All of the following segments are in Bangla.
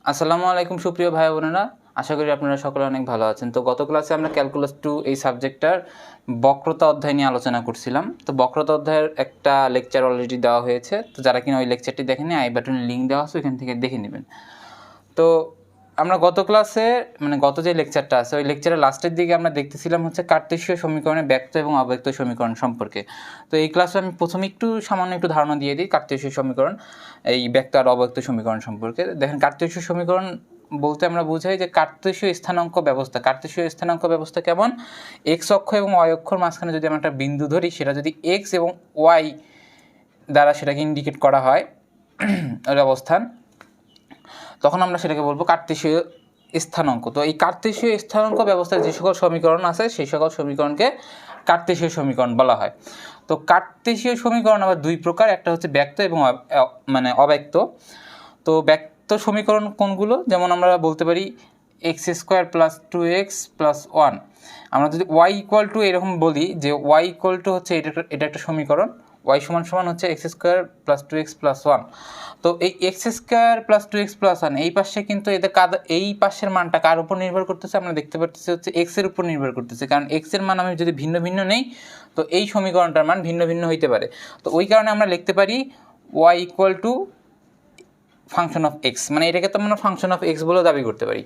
আসসালামু আলাইকুম সুপ্রিয় ভাই বোনেরা, আশা করি আপনারা সকলে অনেক ভালো আছেন। তো গত ক্লাসে আমরা ক্যালকুলাস 2 এই সাবজেক্টটার বক্রতা অধ্যায় নিয়ে আলোচনা করছিলাম। তো বক্রতা অধ্যায়ের একটা লেকচার অলরেডি দেওয়া হয়েছে, তো যারা কিনা ওই লেকচারটি দেখেনি আই বাটনে লিঙ্ক দেওয়া আছে, ওইখান থেকে দেখে নেবেন। তো আমরা গত ক্লাসে গত যে লেকচারটা আছে ওই লেকচারের লাস্টের দিকে আমরা দেখতেছিলাম হচ্ছে কার্তেশীয় সমীকরণে ব্যক্ত এবং অব্যক্ত সমীকরণ সম্পর্কে। তো এই ক্লাসে আমি প্রথমে সামান্য একটু ধারণা দিয়ে দিই কার্তেশীয় সমীকরণ, এই ব্যক্ত আর অব্যক্ত সমীকরণ সম্পর্কে। দেখেন, কার্তেশীয় সমীকরণ বলতে আমরা বুঝাই যে কার্তেশীয় স্থানাঙ্ক ব্যবস্থা। কার্তেশীয় স্থানাঙ্ক ব্যবস্থা কেমন? এক্স অক্ষ এবং ওয়াই অক্ষর মাঝখানে যদি আমরা একটা বিন্দু ধরি, সেটা যদি এক্স এবং ওয়াই দ্বারা সেটাকে ইন্ডিকেট করা হয় ওই অবস্থান, তখন আমরা সেটাকে বলবো কার্তেশীয় স্থানাঙ্ক। তো এই কার্তেশীয় স্থানাঙ্ক ব্যবস্থায় যে সকল সমীকরণ আছে সেই সকল সমীকরণকে কার্তেশীয় সমীকরণ বলা হয়। তো কার্তেশীয় সমীকরণ আবার দুই প্রকার, একটা হচ্ছে ব্যক্ত এবং অব্যক্ত। তো ব্যক্ত সমীকরণ কোনগুলো? যেমন আমরা বলতে পারি x square plus 2x plus 1। আমরা যদি ওয়াই ইকুয়াল টু এরকম বলি যে ওয়াই ইকুয়াল টু হচ্ছে এটা একটা সমীকরণ, ওয়াই সমান সমান হচ্ছে x square plus 2x plus 1। তো এই x square plus 2x plus 1 এই পাশে কিন্তু এই পাশের মানটা কার উপর নির্ভর করতেছে? আমরা দেখতে পাচ্ছি হচ্ছে এক্সের উপর নির্ভর করতেছে, কারণ এক্সের মান আমি যদি ভিন্ন ভিন্ন নেই তো এই সমীকরণটার মান ভিন্ন ভিন্ন হইতে পারে। তো ওই কারণে আমরা লিখতে পারি y equal to function of x, মানে এটাকে তো আমরা ফাংশন অফ এক্স বলেও দাবি করতে পারি।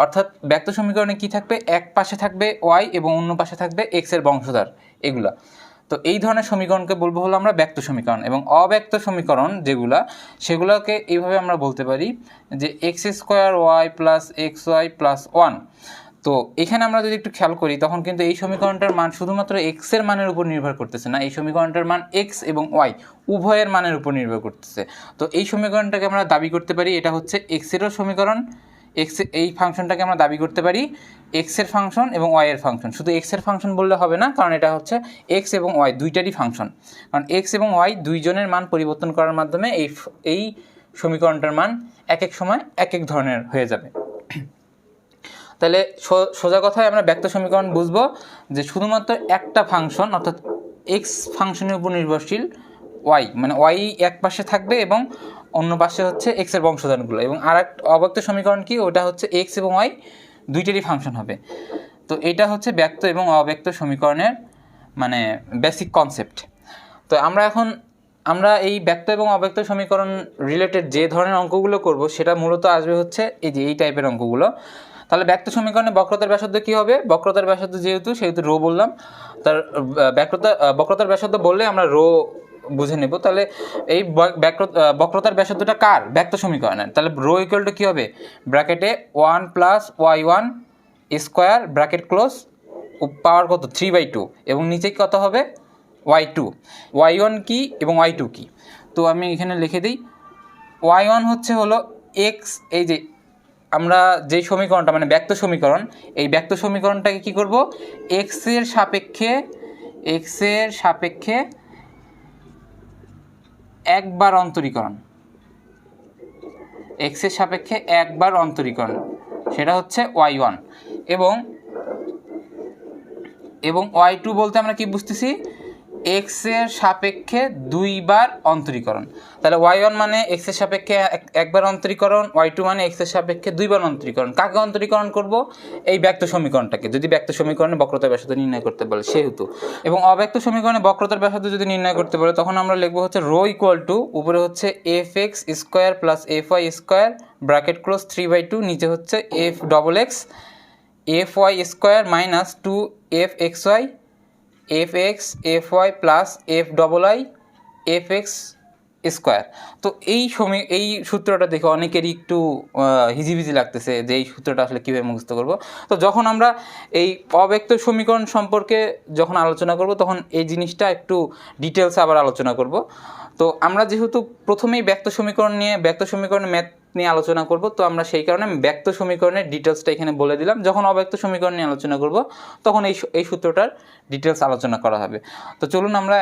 অর্থাৎ ব্যক্ত সমীকরণে কি থাকবে? এক পাশে থাকবে ওয়াই এবং অন্য পাশে থাকবে এক্সের বংশধর, এগুলা। তো এই ধরনের সমীকরণকে বলবো হলো আমরা ব্যক্ত সমীকরণ। এবং অব্যক্ত সমীকরণ সেগুলোকে এইভাবে আমরা বলতে পারি যে x square y plus x y plus 1। তো এখানে আমরা যদি একটু খেয়াল করি তখন কিন্তু এই সমীকরণটার মান শুধুমাত্র এক্সের মানের উপর নির্ভর করতেছে না, এই সমীকরণটার মান এক্স এবং ওয়াই উভয়ের মানের উপর নির্ভর করতেছে। তো এই সমীকরণটাকে আমরা দাবি করতে পারি এটা হচ্ছে এক্সেরও সমীকরণ। এই ফাংশনটাকে আমরা দাবি করতে পারি এক্সের ফাংশন এবং ওয়াইয়ের ফাংশন। শুধু এক্সের ফাংশন বললে হবে না, কারণ এটা হচ্ছে এক্স এবং ওয়াই দুইটারই ফাংশন। কারণ এক্স এবং ওয়াই দুইজনের মান পরিবর্তন করার মাধ্যমে এই সমীকরণটার মান এক এক সময় এক এক ধরনের হয়ে যাবে। তাহলে সোজা কথায় আমরা ব্যক্ত সমীকরণ বুঝবো যে শুধুমাত্র একটা ফাংশন, অর্থাৎ এক্স ফাংশনের উপর নির্ভরশীল ওয়াই, মানে ওয়াই এক পাশে থাকবে এবং অন্য পাশে হচ্ছে এক্সের বংশধরগুলো। এবং আর একটা অব্যক্ত সমীকরণ কি? ওটা হচ্ছে এক্স এবং ওয়াই দুইটারই ফাংশন হবে। তো এটা হচ্ছে ব্যক্ত এবং অব্যক্ত সমীকরণের বেসিক কনসেপ্ট। তো আমরা এই ব্যক্ত এবং অব্যক্ত সমীকরণ রিলেটেড যে ধরনের অঙ্কগুলো করব সেটা মূলত আসবে হচ্ছে এই টাইপের অঙ্কগুলো। তাহলে ব্যক্ত সমীকরণে বক্রতার ব্যাসার্ধ কী হবে? বক্রতার ব্যাসার্ধ সেহেতু রো বললাম, তার বক্রতার ব্যাসার্ধ বললে আমরা রো বুঝে নেব। তাহলে এই বক্রতার ব্যাসার্ধটা কার? ব্যক্ত সমীকরণের। তাহলে রো ইকুয়াল টু কী হবে? ব্র্যাকেটে 1 plus y1 square bracket close, power কত? 3/2, এবং নিচে কত হবে? y2। y1 কি এবং y2 কি? তো আমি এখানে লিখে দিই y1 হলো এক্স। এই যে আমরা যেই সমীকরণটা ব্যক্ত সমীকরণ, এই ব্যক্ত সমীকরণটাকে কি করব? এক্সের সাপেক্ষে একবার অন্তরীকরণ, এক্সের সাপেক্ষে একবার অন্তরীকরণ, সেটা হচ্ছে y1। এবং y2 বলতে আমরা কি বুঝতেছি? এক্সের সাপেক্ষে দুইবার অন্তরীকরণ। তাহলে y1 মানে এক্সের সাপেক্ষে একবার অন্তরীকরণ, y2 মানে এক্সের সাপেক্ষে দুইবার অন্তরীকরণ। কাকে অন্তরীকরণ করব? এই ব্যক্ত সমীকরণটাকে, যদি ব্যক্ত সমীকরণে বক্রতার ব্যাসার্ধ নির্ণয় করতে বলে সেহেতু। এবং অব্যক্ত সমীকরণে বক্রতার ব্যাসার্ধ যদি নির্ণয় করতে বলে তখন আমরা লিখবো হচ্ছে রো ইকুয়াল টু, উপরে হচ্ছে f x square plus f y square bracket close 3/2, নিচে হচ্ছে f double x f y square minus 2 f x y f x f y plus f double i f x square. তো এই সূত্রটা দেখে অনেকেরই একটু হিজিবিজি লাগতেছে যে এই সূত্রটা আসলে কীভাবে মুখস্থ করব। তো যখন আমরা এই অব্যক্ত সমীকরণ সম্পর্কে যখন আলোচনা করব তখন এই জিনিসটা একটু ডিটেলসে আবার আলোচনা করব। তো আমরা যেহেতু প্রথমেই ব্যক্ত সমীকরণের ম্যাথ নিয়ে আলোচনা করব, তো আমরা সেই কারণে ব্যক্ত সমীকরণের ডিটেলসটা এখানে বলে দিলাম। যখন অব্যক্ত সমীকরণ নিয়ে আলোচনা করব তখন এই সূত্রটার ডিটেলস আলোচনা করা হবে। তো চলুন আমরা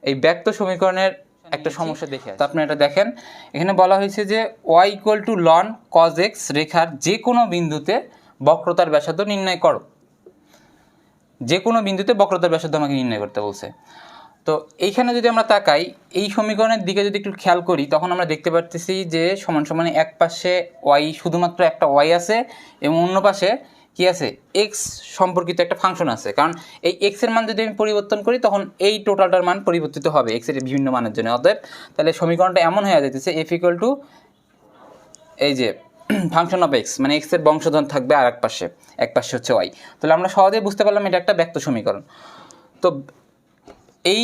এই ব্যক্ত সমীকরণের একটা সমস্যা দেখে আসি। তো আপনি এটা দেখেন, এখানে বলা হয়েছে যে y equal to loan cos x রেখার যে কোনো বিন্দুতে বক্রতার ব্যাসার্ধ নির্ণয় করো। যে কোনো বিন্দুতে বক্রতার ব্যাসার্ধ আমাকে নির্ণয় করতে বলছে। তো এইখানে যদি আমরা তাকাই, এই সমীকরণের দিকে যদি একটু খেয়াল করি, তখন আমরা দেখতে পারতেছি যে সমান সমানে এক পাশে ওয়াই, শুধুমাত্র একটা ওয়াই আছে, এবং অন্য পাশে কি আছে, এক্স সম্পর্কিত একটা ফাংশন আছে। কারণ এই এক্সের মান যদি আমি পরিবর্তন করি, তখন এই টোটালটার মান পরিবর্তিত হবে এক্সের বিভিন্ন মানের জন্য। অতএব তাহলে সমীকরণটা এমন হয়ে যেতেছে এফ ইকুয়াল টু এই যে ফাংশন অফ এক্স, মানে এক্সের বংশধর থাকবে আর এক পাশে হচ্ছে ওয়াই। তাহলে আমরা সহজেই বুঝতে পারলাম এটা একটা ব্যক্ত সমীকরণ। তো এই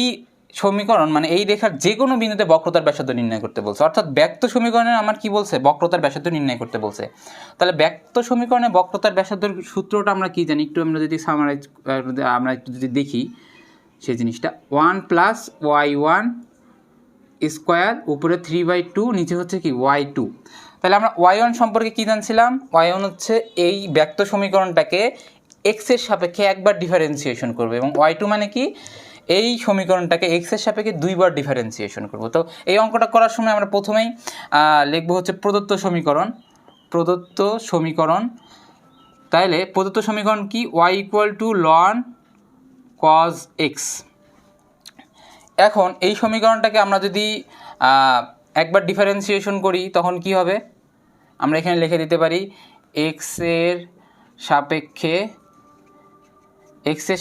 সমীকরণ মানে এই রেখার যে কোনো বিন্দুতে বক্রতার ব্যাসার্ধ নির্ণয় করতে বলছে, অর্থাৎ ব্যক্ত সমীকরণে আমার কি বলছে, বক্রতার ব্যাসার্ধ নির্ণয় করতে বলছে। তাহলে ব্যক্ত সমীকরণে বক্রতার ব্যাসার্ধের সূত্রটা আমরা কি জানি, একটু আমরা যদি সামারাইজ, আমরা একটু যদি দেখি সেই জিনিসটা, 1 + y1 স্কোয়ার, উপরে 3/2, নিচে হচ্ছে কি y2। তাহলে আমরা y1 সম্পর্কে কী জানছিলাম, y1 হচ্ছে এই ব্যক্ত সমীকরণটাকে এক্সের সাপেক্ষে একবার ডিফারেন্সিয়েশন করবে, এবং y2 মানে কি, এই সমীকরণটাকে এক্সের সাপেক্ষে দুইবার ডিফারেন্সিয়েশন করব। তো এই অঙ্কটা করার সময় আমরা প্রথমেই লিখব হচ্ছে প্রদত্ত সমীকরণ। তাহলে প্রদত্ত সমীকরণ কি, y = ln cos x। এখন এই সমীকরণটাকে আমরা যদি একবার ডিফারেন্সিয়েশন করি, তখন কি হবে, আমরা এখানে লিখে দিতে পারি এক্সের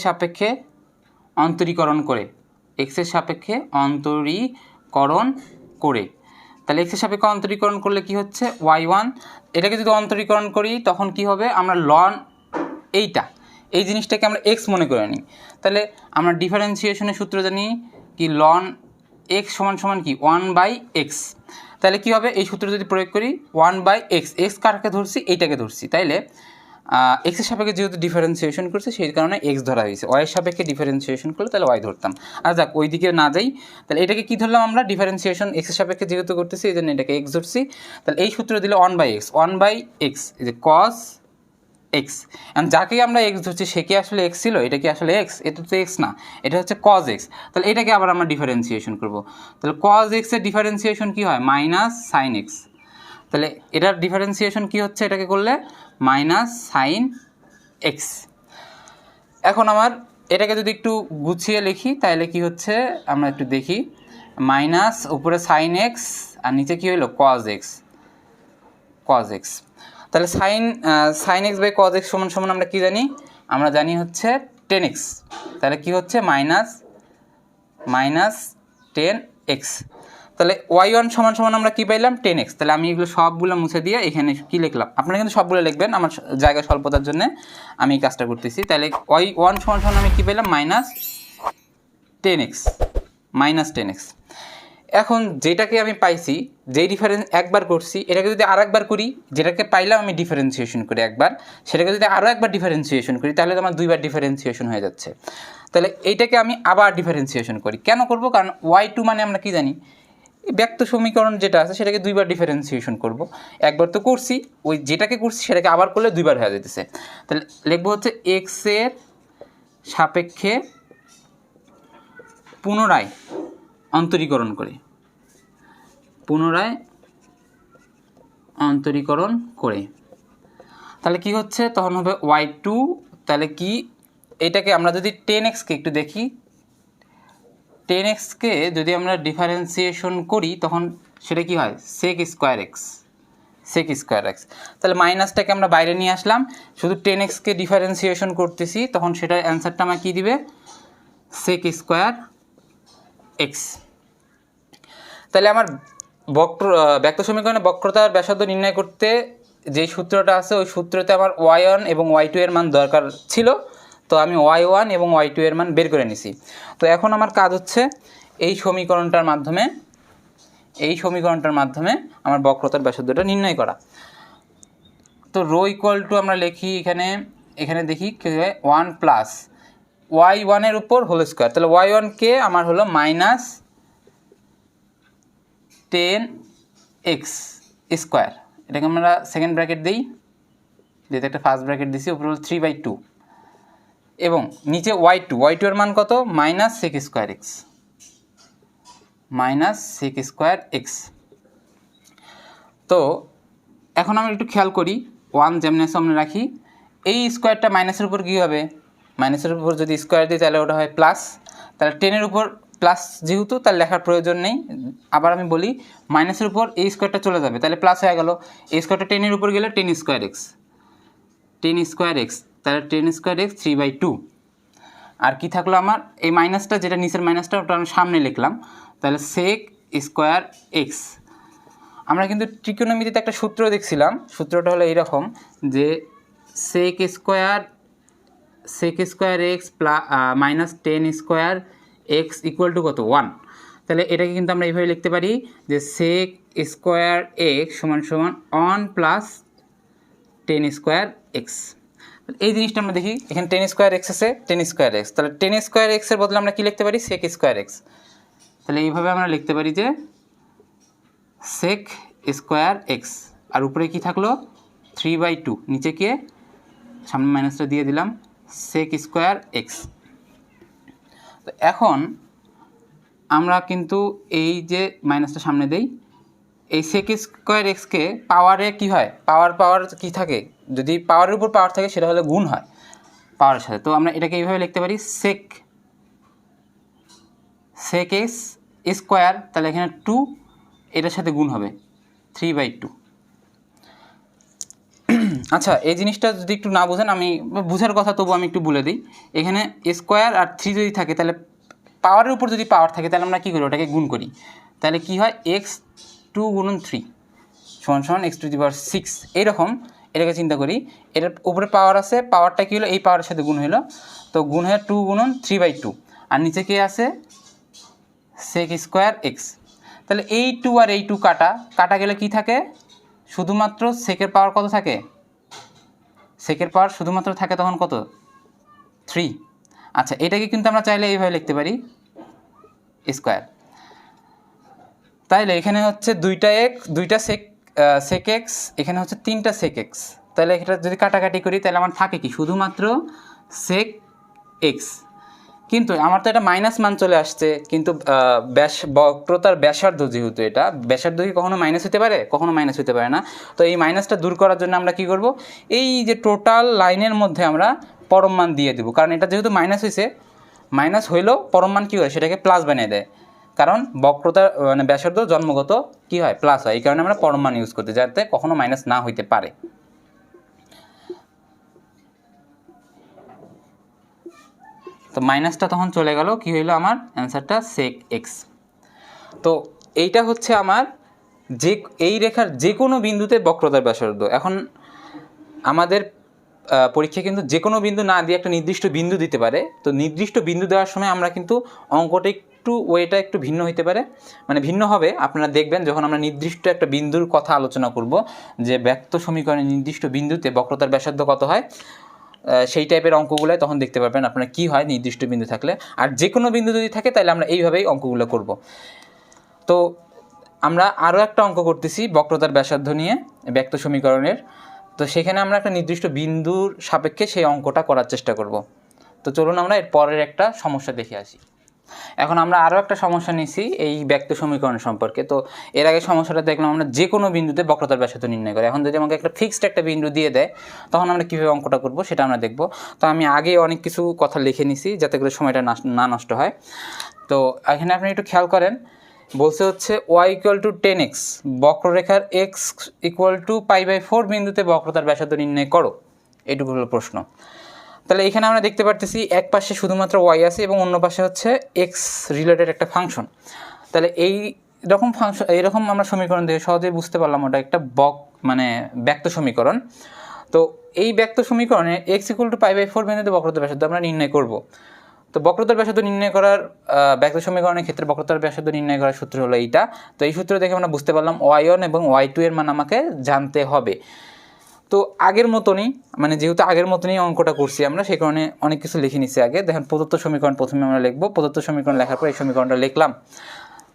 সাপেক্ষে অন্তরীকরণ করে, তাহলে এক্সের সাপেক্ষে অন্তরীকরণ করলে কি হচ্ছে, y1, এটাকে যদি অন্তরীকরণ করি তখন কি হবে, আমরা লন এই জিনিসটাকে আমরা এক্স মনে করে নিই। তাহলে আমরা ডিফারেন্সিয়েশনের সূত্র জানি কি, লন এক্স সমান কি 1/x। তাহলে কি হবে, এই সূত্র যদি প্রয়োগ করি 1/x, এক্স কারকে ধরছি, এইটাকে ধরছি, তাইলে এক্সের সাপেক্ষে যেহেতু ডিফারেন্সিয়েশন করছে সেই কারণে এক্স ধরা হয়েছে, ওয়াইয়ের সাপেক্ষে ডিফারেন্সিয়েশন করলে তাহলে ওয়াই ধরতাম। আর যাক, ওই দিকে না যাই, তাহলে এটাকে কী ধরলাম আমরা, ডিফারেন্সিয়েশন এক্সের সাপেক্ষে যেহেতু করতেছি এই জন্য এটাকে এক্স ধরছি। তাহলে এই সূত্র দিলে 1/x, এই যে cos x, যাকে আমরা এক্স ধরছি সে কি আসলে এক্স ছিল, এটা কি আসলে এক্স, এটা তো এক্স না, এটা হচ্ছে cos x। তাহলে এটাকে আবার আমরা ডিফারেন্সিয়েশন করব, তাহলে cos x এর ডিফারেন্সিয়েশন কি হয়, -sin x। তাহলে এটার ডিফারেন্সিয়েশন কি হচ্ছে, এটাকে করলে -sin x। এখন আমার এটাকে যদি একটু গুছিয়ে লিখি তাহলে কি হচ্ছে, আমরা একটু দেখি, মাইনাস উপরে sin x আর নিচে কি হলো cos x। তাহলে sin x by cos x সমান আমরা কি জানি, আমরা জানি হচ্ছে 10x। তাহলে কি হচ্ছে -10x। তাহলে y1 সমান আমরা কি পাইলাম, 10x। তাহলে আমি এগুলো সবগুলো মুছে দিয়ে এখানে কি লিখলাম, আপনারা কিন্তু সবগুলো লিখবেন, আমার জায়গা স্বল্পতার জন্য আমি এই কাজটা করতেছি। তাহলে y1 সমান আমি কি পেলাম, -10x। এখন যেটাকে আমি পাইছি, যেই ডিফারেন্স একবার করছি, এটাকে যদি আর একবার করি, যেটাকে পাইলাম আমি ডিফারেন্সিয়েশন করি একবার, সেটাকে যদি আরও একবার ডিফারেন্সিয়েশন করি, তাহলে তো আমার দুইবার ডিফারেন্সিয়েশন হয়ে যাচ্ছে। তাহলে এইটাকে আমি আবার ডিফারেন্সিয়েশন করি, কেন করব, কারণ y2 মানে আমরা কি জানি, ব্যক্ত সমীকরণ যেটা আছে সেটাকে দুইবার ডিফারেন্সিয়েশন করব। একবার তো করছি, ওই যেটাকে করছি সেটাকে আবার করলে দুইবার হয়ে যেতেছে। তাহলে লিখবো হচ্ছে এক্সের সাপেক্ষে পুনরায় অন্তরীকরণ করে, তাহলে কি হচ্ছে, তখন হবে y2। তাহলে কি, এটাকে আমরা যদি 10x-কে একটু দেখি, 10x-কে যদি আমরা ডিফারেন্সিয়েশন করি তখন সেটা কি হয়, sec স্কোয়ার এক্স। তাহলে মাইনাসটাকে আমরা বাইরে নিয়ে আসলাম, শুধু 10x-কে ডিফারেন্সিয়েশন করতেছি, তখন সেটার অ্যান্সারটা আমার কী দিবে, sec স্কোয়ার এক্স। তাহলে আমার ব্যক্ত সমীকরণে বক্রতার ব্যাসার্ধ নির্ণয় করতে যেই সূত্রটা আছে, ওই সূত্রতে আমার y1 এবং y2 এর মান দরকার ছিল, তো আমি y1 এবং y2 এর মান বের করে নিছি। তো এখন আমার কাজ হচ্ছে এই সমীকরণটার মাধ্যমে আমার বক্রতার ব্যাসার্ধটা নির্ণয় করা। তো রো ইকুয়াল টু আমরা লিখি এখানে দেখি কি হয়, 1 + y1 এর উপর হোল স্কোয়ার। তাহলে y1-কে আমার হলো -10x স্কোয়ার, এটাকে আমরা সেকেন্ড ব্র্যাকেট দিই, যেহেতু একটা ফার্স্ট ব্র্যাকেট দিছি, উপরে হলো 3/2, এবং নিচে y2 এর মান কত, -sec স্কোয়ার এক্স। তো এখন আমরা একটু খেয়াল করি, 1 যেমন সামনে রাখি, এই স্কোয়ারটা মাইনাসের উপর কী হবে, মাইনাসের উপর যদি স্কোয়ার দিই তাহলে ওটা হয় প্লাস। তাহলে 10-এর উপর প্লাস যেহেতু তার লেখার প্রয়োজন নেই। আবার আমি বলি মাইনাসের উপর এই স্কোয়ারটা চলে যাবে, তাহলে প্লাস হয়ে গেল। এই স্কোয়ারটা 10-এর উপর গেলে 10 স্কোয়ার এক্স, 10 স্কোয়ার এক্স, তাহলে 10 স্কোয়ার এক্স 3/2। আর কি থাকলো আমার, এই মাইনাসটা যেটা নিচের মাইনাসটা ওটা আমি সামনে লিখলাম, তাহলে সেক স্কোয়ার এক্স। আমরা কিন্তু ত্রিকোণমিতিতে একটা সূত্র দেখছিলাম, সূত্রটা হলো এইরকম যে sec square x minus 10 square x equal to কত, 1। তাহলে এটাকে কিন্তু আমরা এইভাবে লিখতে পারি যে সেক স্কোয়ার এক্স সমান সমান 1 প্লাস 10 স্কোয়ার এক্স। এই জিনিসটা আমরা দেখি, এখানে 10 স্কোয়ার এক্স আছে, 10 স্কোয়ার এক্স, তাহলে 10 স্কোয়ার এক্সের বদলে আমরা কী লিখতে পারি, সেক স্কোয়ার এক্স। তাহলে এইভাবে আমরা লিখতে পারি যে সেক স্কোয়ার এক্স, আর উপরে কি থাকলো 3/2, নিচে গিয়ে সামনে মাইনাসটা দিয়ে দিলাম, সেক স্কোয়ার এক্স। তো এখন আমরা কিন্তু এই যে মাইনাসটা সামনে দেই, এই সেক স্কোয়ার এক্সকে পাওয়ারে কি হয়, পাওয়ার কি থাকে, যদি পাওয়ারের উপর পাওয়ার থাকে সেটা হলে গুণ হয় পাওয়ারের সাথে। তো আমরা এটাকে এইভাবে লিখতে পারি সেক এক্স স্কোয়ার, তাহলে এখানে 2 এটার সাথে গুণ হবে 3/2। আচ্ছা, এই জিনিসটা যদি একটু না বোঝেন, আমি বুঝার কথা তবু আমি একটু বলে দিই। এখানে স্কোয়ার আর 3 যদি থাকে, তাহলে পাওয়ারের উপর যদি পাওয়ার থাকে তাহলে আমরা কী করি, ওটাকে গুণ করি। তাহলে কি হয়, এক্স 2 গুণন 3 সমান সমান x⁶। এইরকম এটাকে চিন্তা করি, এটার উপরে পাওয়ার আছে, পাওয়ারটা কী হলো, এই পাওয়ারের সাথে গুণ হলো, তো গুণ হয়ে 2 গুণন 3/2, আর নিচে কে আছে সেক স্কোয়ার এক্স। তাহলে এই 2 আর এই 2 কাটা গেলে কি থাকে, শুধুমাত্র সেকের পাওয়ার কত থাকে, সেকের পাওয়ার শুধুমাত্র থাকে তখন কত, 3। আচ্ছা, এটাকে কিন্তু আমরা চাইলে এইভাবে লিখতে পারি স্কোয়ার। তাইলে এখানে হচ্ছে দুইটা সেক এক্স, এখানে হচ্ছে 3টা সেক এক্স। তাহলে এটা যদি কাটাকাটি করি তাহলে আমার থাকে কি, শুধুমাত্র সেক এক্স। কিন্তু আমার তো এটা মাইনাস মান চলে আসছে, কিন্তু বক্রতার ব্যাসার্ধ যেহেতু, এটা ব্যাসার্ধ কি কখনো মাইনাস হতে পারে, কখনো মাইনাস হতে পারে না। তো এই মাইনাসটা দূর করার জন্য আমরা কি করব, এই যে টোটাল লাইনের মধ্যে আমরা পরম মান দিয়ে দেবো, কারণ এটা যেহেতু মাইনাস হয়েছে, মাইনাস হইলেও পরম মান কী হয়, সেটাকে প্লাস বানিয়ে দেয়, কারণ বক্রতার মানে ব্যাসার্ধ জন্মগত কী হয়, প্লাস হয়। এই কারণে আমরা পরম মান ইউজ করতে, যাতে কখনো মাইনাস না হইতে পারে। তো মাইনাসটা তখন চলে গেল, কি হইলো আমার অ্যান্সারটা সেক এক্স। তো এইটা হচ্ছে আমার এই রেখার যে কোনো বিন্দুতে বক্রতার ব্যাসার্ধ। এখন আমাদের পরীক্ষা কিন্তু যে কোনো বিন্দু না দিয়ে একটা নির্দিষ্ট বিন্দু দিতে পারে। তো নির্দিষ্ট বিন্দু দেওয়ার সময় আমরা কিন্তু অঙ্কটা ওয়েটা একটু ভিন্ন হইতে পারে, মানে ভিন্ন হবে। আপনারা দেখবেন যখন আমরা নির্দিষ্ট একটা বিন্দুর কথা আলোচনা করব, যে ব্যক্ত সমীকরণের নির্দিষ্ট বিন্দুতে বক্রতার ব্যাসার্ধ কত হয়, সেই টাইপের অঙ্কগুলো তখন দেখতে পারবেন আপনারা কী হয় নির্দিষ্ট বিন্দু থাকলে। আর যে কোনো বিন্দু যদি থাকে তাহলে আমরা এইভাবেই অঙ্কগুলো করব। তো আমরা আরও একটা অঙ্ক করতেছি বক্রতার ব্যাসার্ধ নিয়ে, ব্যক্ত সমীকরণের। তো সেখানে আমরা একটা নির্দিষ্ট বিন্দুর সাপেক্ষে সেই অঙ্কটা করার চেষ্টা করব। তো চলুন আমরা এর পরের একটা সমস্যা দেখে আসি। এখন আমরা আরও একটা সমস্যা নিয়েছি এই ব্যক্ত সমীকরণ সম্পর্কে। তো এর আগে সমস্যাটা দেখলাম আমরা যে কোনো বিন্দুতে বক্রতার ব্যাসার্ধ নির্ণয় করে। এখন যদি আমাকে একটা ফিক্সড একটা বিন্দু দিয়ে দেয়, তখন আমরা কীভাবে অঙ্কটা করব সেটা আমরা দেখব। তো আমি আগে অনেক কিছু কথা লিখে নিছি যাতে করে সময়টা না নষ্ট হয়। তো এখানে আপনি একটু খেয়াল করেন, বলছে হচ্ছে y = 10x, বক্ররেখার x = π/4 বিন্দুতে বক্রতার ব্যাসার্ধ নির্ণয় করো। এটুকু হলো প্রশ্ন। তাহলে এখানে আমরা দেখতে পারতেছি এক পাশে শুধুমাত্র y আছে এবং অন্য পাশে হচ্ছে x রিলেটেড একটা ফাংশন। তাহলে এইরকম আমরা সমীকরণ থেকে সহজেই বুঝতে পারলাম ওটা একটা ব্যক্ত সমীকরণ। তো এই ব্যক্ত সমীকরণে x = π/4 বিন্দুতে বক্রতার ব্যাসার্ধ আমরা নির্ণয় করব। তো বক্রতার ব্যাসার্ধ নির্ণয় করার ব্যক্ত সমীকরণের ক্ষেত্রে বক্রতার ব্যাসার্ধ নির্ণয় করার সূত্র হলো এইটা। তো এই সূত্র দেখে আমরা বুঝতে পারলাম y1 এবং y2 এর মান আমাকে জানতে হবে। তো আগের মতনই, যেহেতু আগের মতনই অঙ্কটা করছি আমরা, সেই কারণে অনেক কিছু লিখে নিচ্ছি আগে। দেখেন, প্রদত্ত সমীকরণ প্রথমে আমরা লিখব। প্রদত্ত সমীকরণ লেখার পর এই সমীকরণটা লিখলাম।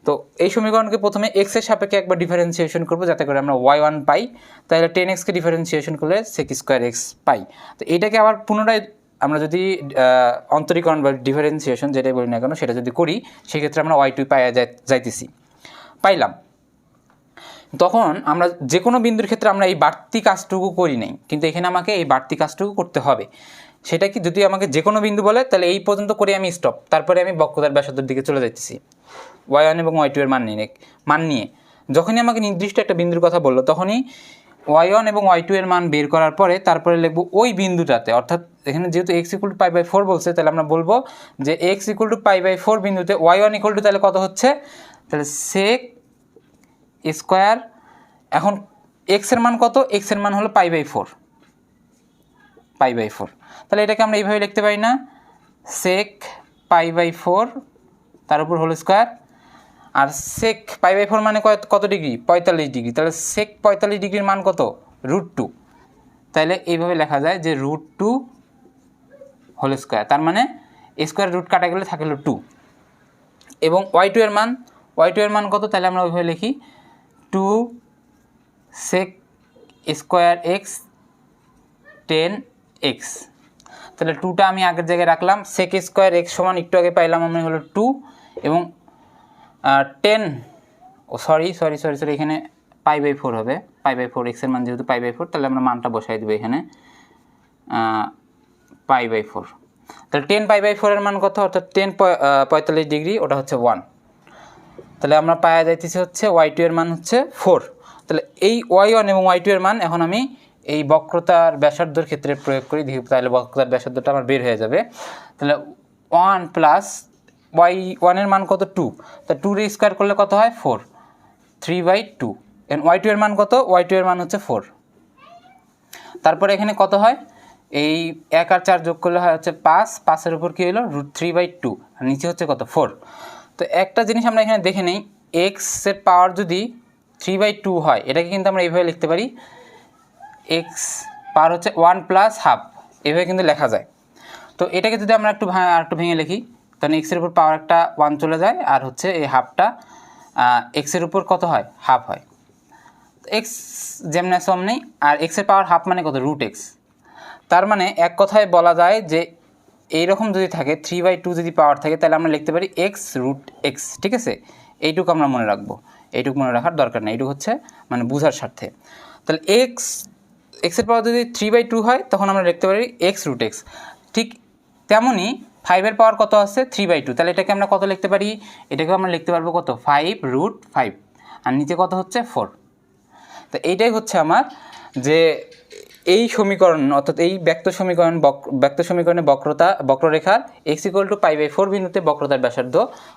তো এই সমীকরণকে প্রথমে x এর সাপেক্ষে একবার ডিফারেন্সিয়েশন করব যাতে করে আমরা y1 পাই। তাহলে 10x কে ডিফারেন্সিয়েশন করলে sec স্কোয়ার x পাই। তো এইটাকে আবার পুনরায় আমরা যদি অন্তরীকরণ বা ডিফারেন্সিয়েশন যেটাই বলি না কেন সেটা যদি করি, সেক্ষেত্রে আমরা y2 পাইলাম। তখন আমরা যে কোনো বিন্দুর ক্ষেত্রে আমরা এই বাড়তি কাজটুকু করি নাই, কিন্তু এখানে আমাকে এই বাড়তি কাজটুকু করতে হবে। সেটা কি, যদি আমাকে যে কোনো বিন্দু বলে তাহলে এই পর্যন্ত করে আমি স্টপ, তারপরে আমি বক্রতার ব্যাসার্ধের দিকে চলে যাচ্ছি y1 এবং y2 এর মান নিয়ে। যখনই আমাকে নির্দিষ্ট একটা বিন্দুর কথা বললো তখনই y1 এবং y2 এর মান বের করার পরে তারপরে লিখবো ওই বিন্দুটাতে, অর্থাৎ এখানে যেহেতু x = π/4 বলছে, তাহলে আমরা বলবো যে x = π/4 বিন্দুতে y1 = তাহলে কত হচ্ছে, তাহলে sec স্কোয়ার, এখন x এর মান কত, x এর মান হলো π/4, তাহলে এটাকে আমরা এইভাবে লিখতে পারি না, sec π/4 তার উপর হোল স্কোয়ার, আর sec π/4 মানে কত ডিগ্রি, 45 ডিগ্রি, তাহলে sec 45 ডিগ্রির মান কত, √2, তাহলে এইভাবে লেখা যায় যে √2 হোল স্কোয়ার, তার মানে স্কোয়ার রুট কাটা গেলে থাকে হলো 2। এবং y2 এর মান কত, তাহলে আমরা ওইভাবে লিখি 2 sec স্কোয়ার x 10x, তাহলে 2টা আমি আগের জায়গায় রাখলাম, sec স্কোয়ার x সমান একটু আগে পাইলাম আমি হলো 2 এবং 10, সরি এখানে π/4 হবে, π/4, x এর মান যেহেতু π/4 তাহলে আমরা মানটা বসাই দেবো এখানে π/4, তাহলে 10 π/4 এর মান কত, অর্থাৎ 10 45 ডিগ্রি, ওটা হচ্ছে 1, তাহলে আমরা পাওয়া যাইতেছি হচ্ছে y2 এর মান হচ্ছে 4। তাহলে এই y1 এবং y2 এর মান এখন আমি এই বক্রতার ব্যাসার্ধর ক্ষেত্রে প্রয়োগ করি, দেখি তাহলে বক্রতার ব্যাসার্ধটা আমার বের হয়ে যাবে। তাহলে 1 প্লাস y1 এর মান কত, 2, তা 2 রে স্কোয়ার করলে কত হয়, 4, 3/2, এন্ড y2 এর মান কত, y2 এর মান হচ্ছে 4। তারপরে এখানে কত হয়, এই 1 আর 4 যোগ করলে হয় হচ্ছে 5, 5-এর উপর কী হলো √3/2, আর নিচে হচ্ছে কত, 4। তো একটা জিনিস আমরা এখানে দেখে নেই, x এর পাওয়ার যদি 3/2 হয়, এটাকে কিন্তু আমরা এইভাবে লিখতে পারি, x পাওয়ার হচ্ছে 1 প্লাস হাফ, এভাবে কিন্তু লেখা যায়। তো এটাকে যদি আমরা একটু ভেঙে লিখি, তাহলে x এর উপর পাওয়ার একটা 1 চলে যায়, আর হচ্ছে এই হাফটা x এর উপর কত হয়, হাফ হয়, x যেমন নেই, আর x এর পাওয়ার হাফ মানে কত, √x, তার মানে এক কথায় বলা যায় যে এইরকম যদি থাকে 3/2 যদি পাওয়ার থাকে, তাহলে আমরা লিখতে পারি x √x, ঠিক আছে, এইটুকু আমরা মনে রাখবো, এইটুকু মনে রাখার দরকার নেই, এইটুকু হচ্ছে মানে বোঝার স্বার্থে। তাহলে x এর পাওয়ার যদি 3/2 হয় তখন আমরা লিখতে পারি x √x, ঠিক তেমনই 5 এর পাওয়ার কত আছে, 3/2, তাহলে এটাকে আমরা কত লিখতে পারি, এটাকে আমরা লিখতে পারবো কত, 5√5, আর নিচে কত হচ্ছে 4। তো এইটাই হচ্ছে আমার যে এই সমীকরণ, অর্থাৎ এই ব্যক্ত সমীকরণে বক্ররেখার x = π/4 বিন্দুতে বক্রতার ব্যাসার্ধ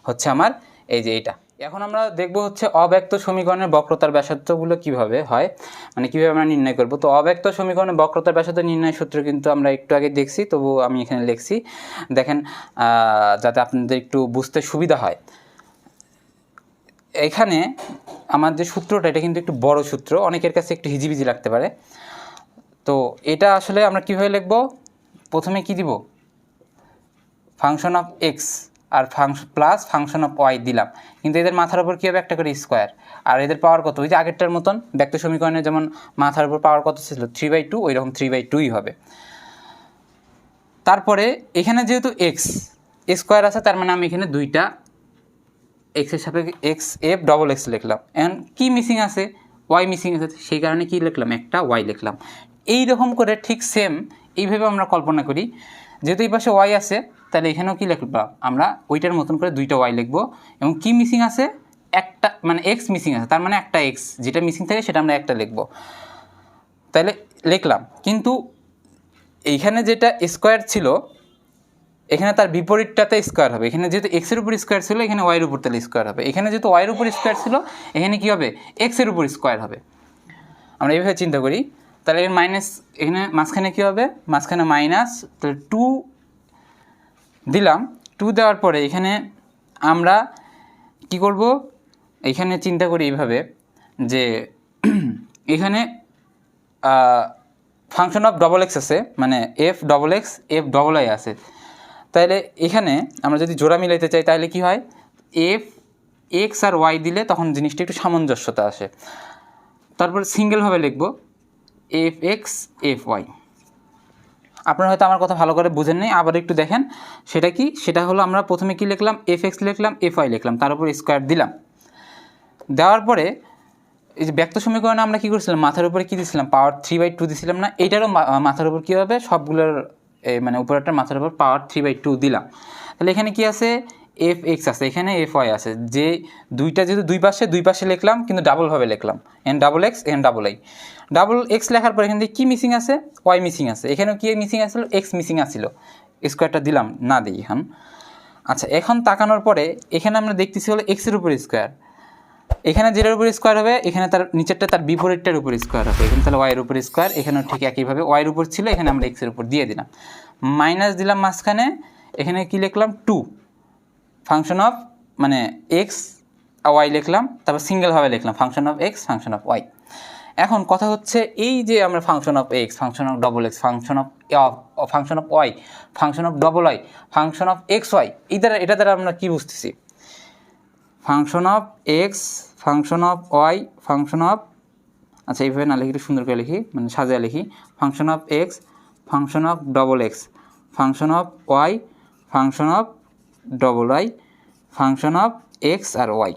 হচ্ছে আমার এই যে এইটা। এখন আমরা দেখব হচ্ছে অব্যক্ত সমীকরণের বক্রতার ব্যাসার্ধগুলো কিভাবে হয়, মানে কিভাবে আমরা নির্ণয় করব। তো অব্যক্ত সমীকরণের বক্রতার ব্যাসার্ধ নির্ণয় সূত্র কিন্তু আমরা একটু আগে দেখছি, তবু আমি এখানে লিখছি, দেখেন যাতে আপনাদের একটু বুঝতে সুবিধা হয়। এখানে আমার যে সূত্রটা, এটা কিন্তু একটু বড় সূত্র, অনেকের কাছে একটু হিজিবিজি লাগতে পারে। তো এটা আসলে আমরা কীভাবে লিখব, প্রথমে কি দিব, ফাংশন অফ x আর প্লাস ফাংশন অফ y দিলাম, কিন্তু এদের মাথার উপর কী হবে, একটা করে স্কোয়ার, আর এদের পাওয়ার কত, ওই যে আগেরটার মতন ব্যক্ত সমীকরণে যেমন মাথার উপর পাওয়ার কত ছিল 3/2, ওই রকম 3/2ই হবে। তারপরে এখানে যেহেতু x স্কোয়ার আছে, তার মানে আমি এখানে দুইটা x এর সাপেক্ষে f লিখলাম, এখন কি মিসিং আছে, y মিসিং আছে, সেই কারণে কি লিখলাম, একটা y লিখলাম। এই রকম করে ঠিক সেম এইভাবে আমরা কল্পনা করি, যেহেতু এই পাশে y আছে, তাহলে এখানেও কি লিখলাম আমরা, ওইটার মতন করে দুইটা y লিখবো, এবং কি মিসিং আছে, একটা মানে x মিসিং আছে, তার মানে একটা x যেটা মিসিং থাকে সেটা আমরা একটা লিখবো, তাহলে লিখলাম। কিন্তু এইখানে যেটা স্কোয়ার ছিল, এখানে তার বিপরীতটাতে স্কোয়ার হবে, এখানে যেহেতু x এর উপর স্কোয়ার ছিল, এখানে y এর উপর তাহলে স্কোয়ার হবে, এখানে যেহেতু y এর উপর স্কোয়ার ছিল, এখানে কি হবে, x এর উপর স্কোয়ার হবে। আমরা এইভাবে চিন্তা করি, তাহলে এর মাইনাস, এখানে মাঝখানে কী হবে, মাঝখানে মাইনাস, তাহলে 2 দিলাম, 2 দেওয়ার পরে এখানে আমরা কি করব, এখানে চিন্তা করি এইভাবে যে এখানে ফাংশন অফ x আছে, মানে f(x) f(i) আছে, তাহলে এখানে আমরা যদি জোড়া মিলাইতে চাই তাহলে কি হয়, f(x) আর y দিলে তখন জিনিসটা একটু সামঞ্জস্যতা আসে। তারপর সিঙ্গেলভাবে লিখব f(x) f(y). আপনারা হয়তো আমার কথা ভালো করে বুঝেন নাই, আবার একটু দেখেন, সেটা কি, সেটা হলো আমরা প্রথমে কি লিখলাম, f(x) লিখলাম, f(y) লিখলাম, তার উপর স্কোয়ার দিলাম, দেওয়ার পরে এই যে ব্যক্ত সমীকরণে আমরা কী করছিলাম, মাথার উপরে কী দিয়েছিলাম, পাওয়ার 3/2 দিয়েছিলাম না, এইটারও মাথার উপর কী হবে, সবগুলোর মানে উপরেরটা মাথার উপর পাওয়ার 3/2 দিলাম। তাহলে এখানে কি আছে, এফ এক্স আছে, এখানে এফ ওয়াই আছে, যে দুইটা যেহেতু দুই পাশে লিখলাম কিন্তু ডাবলভাবে লিখলাম, N double x N double I. Double x লেখার পর এখান থেকে কী মিসিং আছে, ওয়াই মিসিং আছে, এখানেও কি মিসিং আসলো, এক্স মিসিং আসছিল, স্কোয়ারটা দিলাম না দিই এখন। আচ্ছা, এখন তাকানোর পরে এখানে আমরা দেখতেছি হলো এক্সের উপর স্কোয়ার, এখানে যেটার উপর স্কোয়ার হবে এখানে তার নিচেরটা তার বিপরীতটার উপর স্কোয়ার হবে, এখানে তাহলে ওয়াইয়ের উপর স্কোয়ার, এখানেও ঠিক একইভাবে ওয়াইয়ের উপর ছিল, এখানে আমরা এক্সের উপর দিয়ে দিলাম, মাইনাস দিলাম মাঝখানে, এখানে কি লিখলাম 2 ফাংশন অফ মানে এক্স ওয়াই লিখলাম, তারপর সিঙ্গেলভাবে লিখলাম function of x function of y. এখন কথা হচ্ছে এই যে আমরা function of x function of double x function of y function of double y function of x y, এটা দ্বারা আমরা কী বুঝতেছি, function of x function of y function of, আচ্ছা এইভাবে না লিখি, একটু সুন্দর করে লিখি, মানে সাজিয়ে লিখি, function of x function of double x function of y function of double y function of x আর ওয়াই।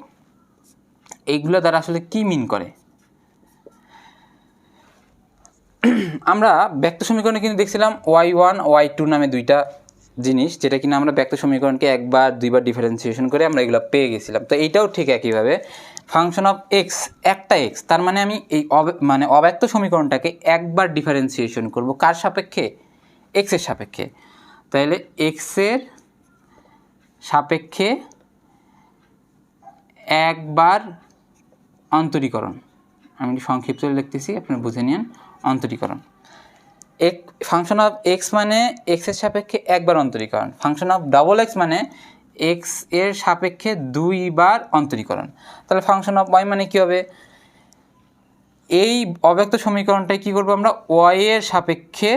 এইগুলো দ্বারা আসলে কী মিন করে, আমরা ব্যক্ত সমীকরণে কিন্তু দেখছিলাম y1 y2 নামে দুইটা জিনিস, যেটা কিনা আমরা ব্যক্ত সমীকরণকে একবার দুইবার ডিফারেন্সিয়েশন করে আমরা এগুলো পেয়ে গেছিলাম। তো এইটাও ঠিক একইভাবে ফাংশন অফ এক্স, একটা এক্স, তার মানে আমি এই মানে অব্যক্ত সমীকরণটাকে একবার ডিফারেন্সিয়েশন করব, কার সাপেক্ষে, এক্সের সাপেক্ষে। তাহলে এক্সের সাপেক্ষে একবার অন্তরীকরণ, আমি সংক্ষিপ্ত লিখতেছি আপনারা বুঝে নিন, অন্তরীকরণ। ফাংশন অফ এক্স মানে এক্সের সাপেক্ষে একবার অন্তরীকরণ, ফাংশন অফ ডবল এক্স মানে এক্স এর সাপেক্ষে দুইবার অন্তরীকরণ। তাহলে ফাংশন অফ ওয়াই মানে কী হবে, এই অব্যক্ত সমীকরণটাই কী করবো আমরা, ওয়াই এর সাপেক্ষে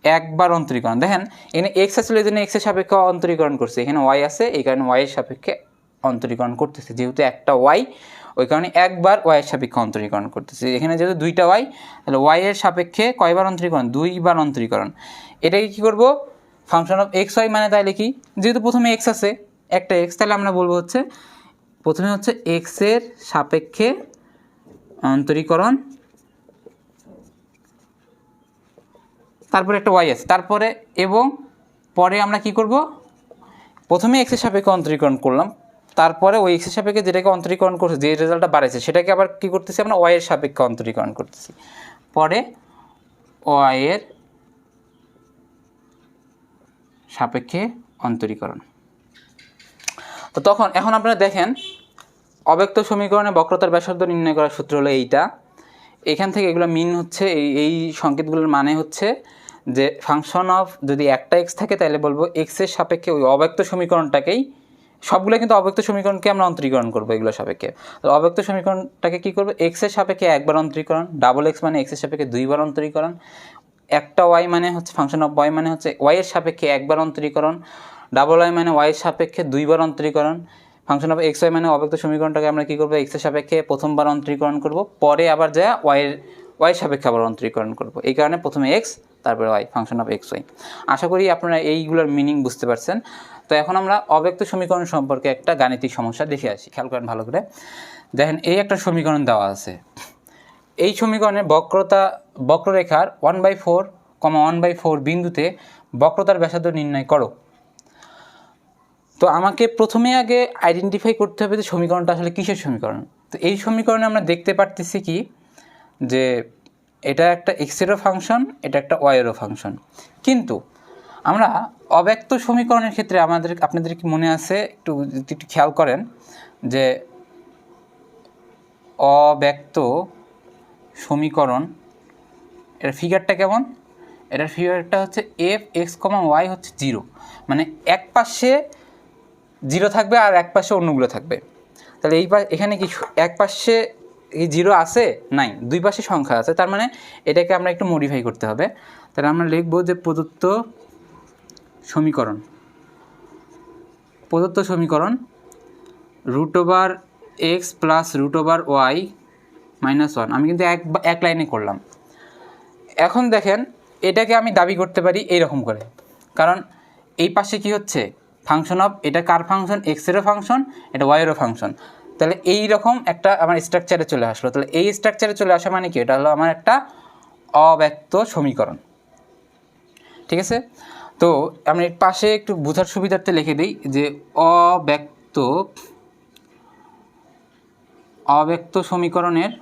একবার অন্তরীকরণ। দেখেন এখানে এক্স আসলে এই জন্য এক্সের সাপেক্ষে অন্তরীকরণ করছে, এখানে ওয়াই আছে এই কারণে ওয়াইয়ের সাপেক্ষে অন্তরীকরণ করতেছে, যেহেতু একটা ওয়াই ওই কারণে একবার ওয়াইয়ের সাপেক্ষে অন্তরীকরণ করতেছে। এখানে যেহেতু দুইটা ওয়াই, তাহলে ওয়াইয়ের সাপেক্ষে কয়বার অন্তরীকরণ, দুইবার অন্তরীকরণ। এটাকে কী করবো, ফাংশন অফ এক্স ওয়াই মানে তাইলে কি, যেহেতু প্রথমে এক্স আছে একটা এক্স, তাহলে আমরা বলবো হচ্ছে প্রথমে হচ্ছে এক্সের সাপেক্ষে অন্তরীকরণ, তারপরে একটা ওয়াই আছে, তারপরে এবং পরে আমরা কি করব, প্রথমে এক্সের সাপেক্ষে অন্তরীকরণ করলাম, তারপরে ওই এক্সের সাপেক্ষে যেটাকে অন্তরীকরণ করছে, যে রেজাল্টটা বাড়াইছে সেটাকে আবার কী করতেছি আমরা, ওয়াইয়ের সাপেক্ষে অন্তরীকরণ করতেছি, পরে ওয়াইয়ের সাপেক্ষে অন্তরীকরণ। তো তখন এখন আপনারা দেখেন অব্যক্ত সমীকরণে বক্রতার ব্যাসার্ধ নির্ণয় করার সূত্র হলো এইটা, এখান থেকে এগুলো মিন হচ্ছে এই সংকেতগুলোর মানে হচ্ছে যে ফাংশন অফ যদি একটা এক্স থাকে তাহলে বলবো এক্সের সাপেক্ষে ওই অব্যক্ত সমীকরণটাকেই, সবগুলো কিন্তু অব্যক্ত সমীকরণকে আমরা অন্তরীকরণ করবো এগুলো সাপেক্ষে। তো অব্যক্ত সমীকরণটাকে কী করবো, এক্সের সাপেক্ষে একবার অন্তরীকরণ, ডাবল এক্স মানে এক্সের সাপেক্ষে দুইবার অন্তরীকরণ, একটা ওয়াই মানে হচ্ছে ফাংশন অফ ওয়াই মানে হচ্ছে ওয়াইয়ের সাপেক্ষে একবার অন্তরীকরণ, ডাবল ওয়াই মানে ওয়াইয়ের সাপেক্ষে দুইবার অন্তরীকরণ, ফাংশন অফ এক্স ওয়াই মানে অব্যক্ত সমীকরণটাকে আমরা কী করবো, এক্সের সাপেক্ষে প্রথমবার অন্তরীকরণ করব, পরে আবার যা ওয়াইয়ের সাপেক্ষে আবার অন্তরীকরণ করব। এই কারণে প্রথমে এক্স তারপরে y, function of x y. আশা করি আপনারা এইগুলোর মিনিং বুঝতে পারছেন। তো এখন আমরা অব্যক্ত সমীকরণ সম্পর্কে একটা গাণিতিক সমস্যা দেখে আসি, খেয়াল করেন ভালো করে। দেখেন এই একটা সমীকরণ দেওয়া আছে, এই সমীকরণে বক্ররেখার 1/4, 1/4 বিন্দুতে বক্রতার ব্যাসার্ধ নির্ণয় করো। তো আমাকে প্রথমে আগে আইডেন্টিফাই করতে হবে যে সমীকরণটা আসলে কিসের সমীকরণ। তো এই সমীকরণে আমরা দেখতে পারতেছি কি, যে এটা একটা এক্সেরও ফাংশন, এটা একটা ওয়াইয়েরও ফাংশন, কিন্তু আমরা অব্যক্ত সমীকরণের ক্ষেত্রে আপনাদের কি মনে আছে, একটু খেয়াল করেন যে অব্যক্ত সমীকরণ এর ফিগারটা কেমন, এটার ফিগারটা হচ্ছে এফ এক্স কমা ওয়াই হচ্ছে 0, মানে এক পাশে 0 থাকবে আর এক পাশে অন্যগুলো থাকবে। তাহলে এখানে কি এক পাশে এই 0 আছে, নাই, দুই পাশে সংখ্যা আছে, তার মানে এটাকে আমরা একটু মডিফাই করতে হবে। তাহলে আমরা লিখব যে প্রদত্ত সমীকরণ √x প্লাস √y -1, আমি কিন্তু এক লাইনে করলাম। এখন দেখেন এটাকে আমি দাবি করতে পারি এইরকম করে, কারণ এই পাশে কি হচ্ছে, ফাংশন অফ, এটা কার ফাংশন, এক্সেরও ফাংশন, এটা ওয়াইয়েরও ফাংশন। তাহলে এই রকম একটা আমার স্ট্রাকচারে চলে আসলো। তাহলে এই স্ট্রাকচারে চলে আসা মানে কি, এটা হলো আমার একটা অব্যক্ত সমীকরণ, ঠিক আছে। তো আমরা এর পাশে একটু বোঝার সুবিধার্থে লিখে দিই যে অব্যক্ত সমীকরণের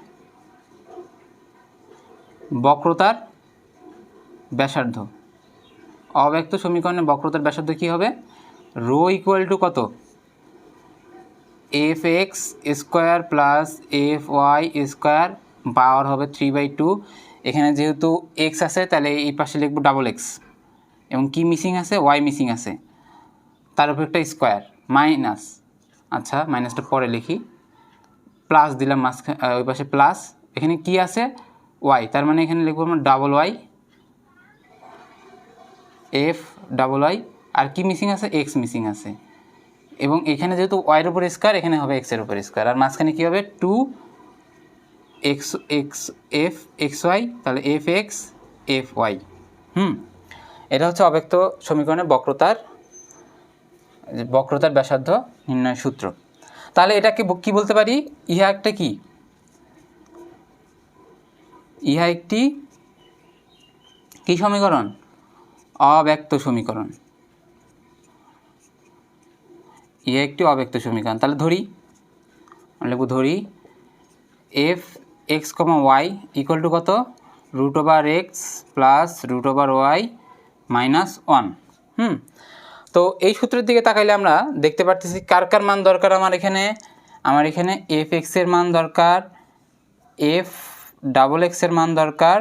বক্রতার ব্যাসার্ধ। অব্যক্ত সমীকরণের বক্রতার ব্যাসার্ধ কী হবে? রো ইকুয়াল টু কত? F x square plus f y square power হবে 3/2। এখানে যেহেতু এক্স আছে তাহলে এই পাশে লিখব ডাবল এক্স, এবং কি মিসিং আছে? ওয়াই মিসিং আছে, তার উপর একটা স্কোয়ার মাইনাস, আচ্ছা মাইনাসটা পরে লিখি, প্লাস দিলাম ওই পাশে প্লাস, এখানে কি আছে? ওয়াই, তার মানে এখানে লিখবো আমরা double y, f double y, আর কি মিসিং আছে? এক্স মিসিং আছে, এবং এখানে যেহেতু ওয়াইয়ের উপর স্কোয়ার এখানে হবে এক্সের উপর স্কোয়ার, আর মাঝখানে কী হবে? 2 এফ ওয়াই, তাহলে এফ এক্স এফ ওয়াই। এটা হচ্ছে অব্যক্ত সমীকরণের বক্রতার ব্যাসার্ধ নির্ণয় সূত্র। তাহলে এটাকে কি বলতে পারি? ইহা একটি কি সমীকরণ? অব্যক্ত সমীকরণ। ইহা একটি অব্যক্ত সমীকরণ। তাহলে ধরি f x comma y equal to কত? √x plus √y minus 1। তো এই সূত্রের দিকে তাকাইলে আমরা দেখতে পারতেছি কার মান দরকার আমার এখানে এফ এক্সের মান দরকার, এফ ডাবল এক্সের মান দরকার,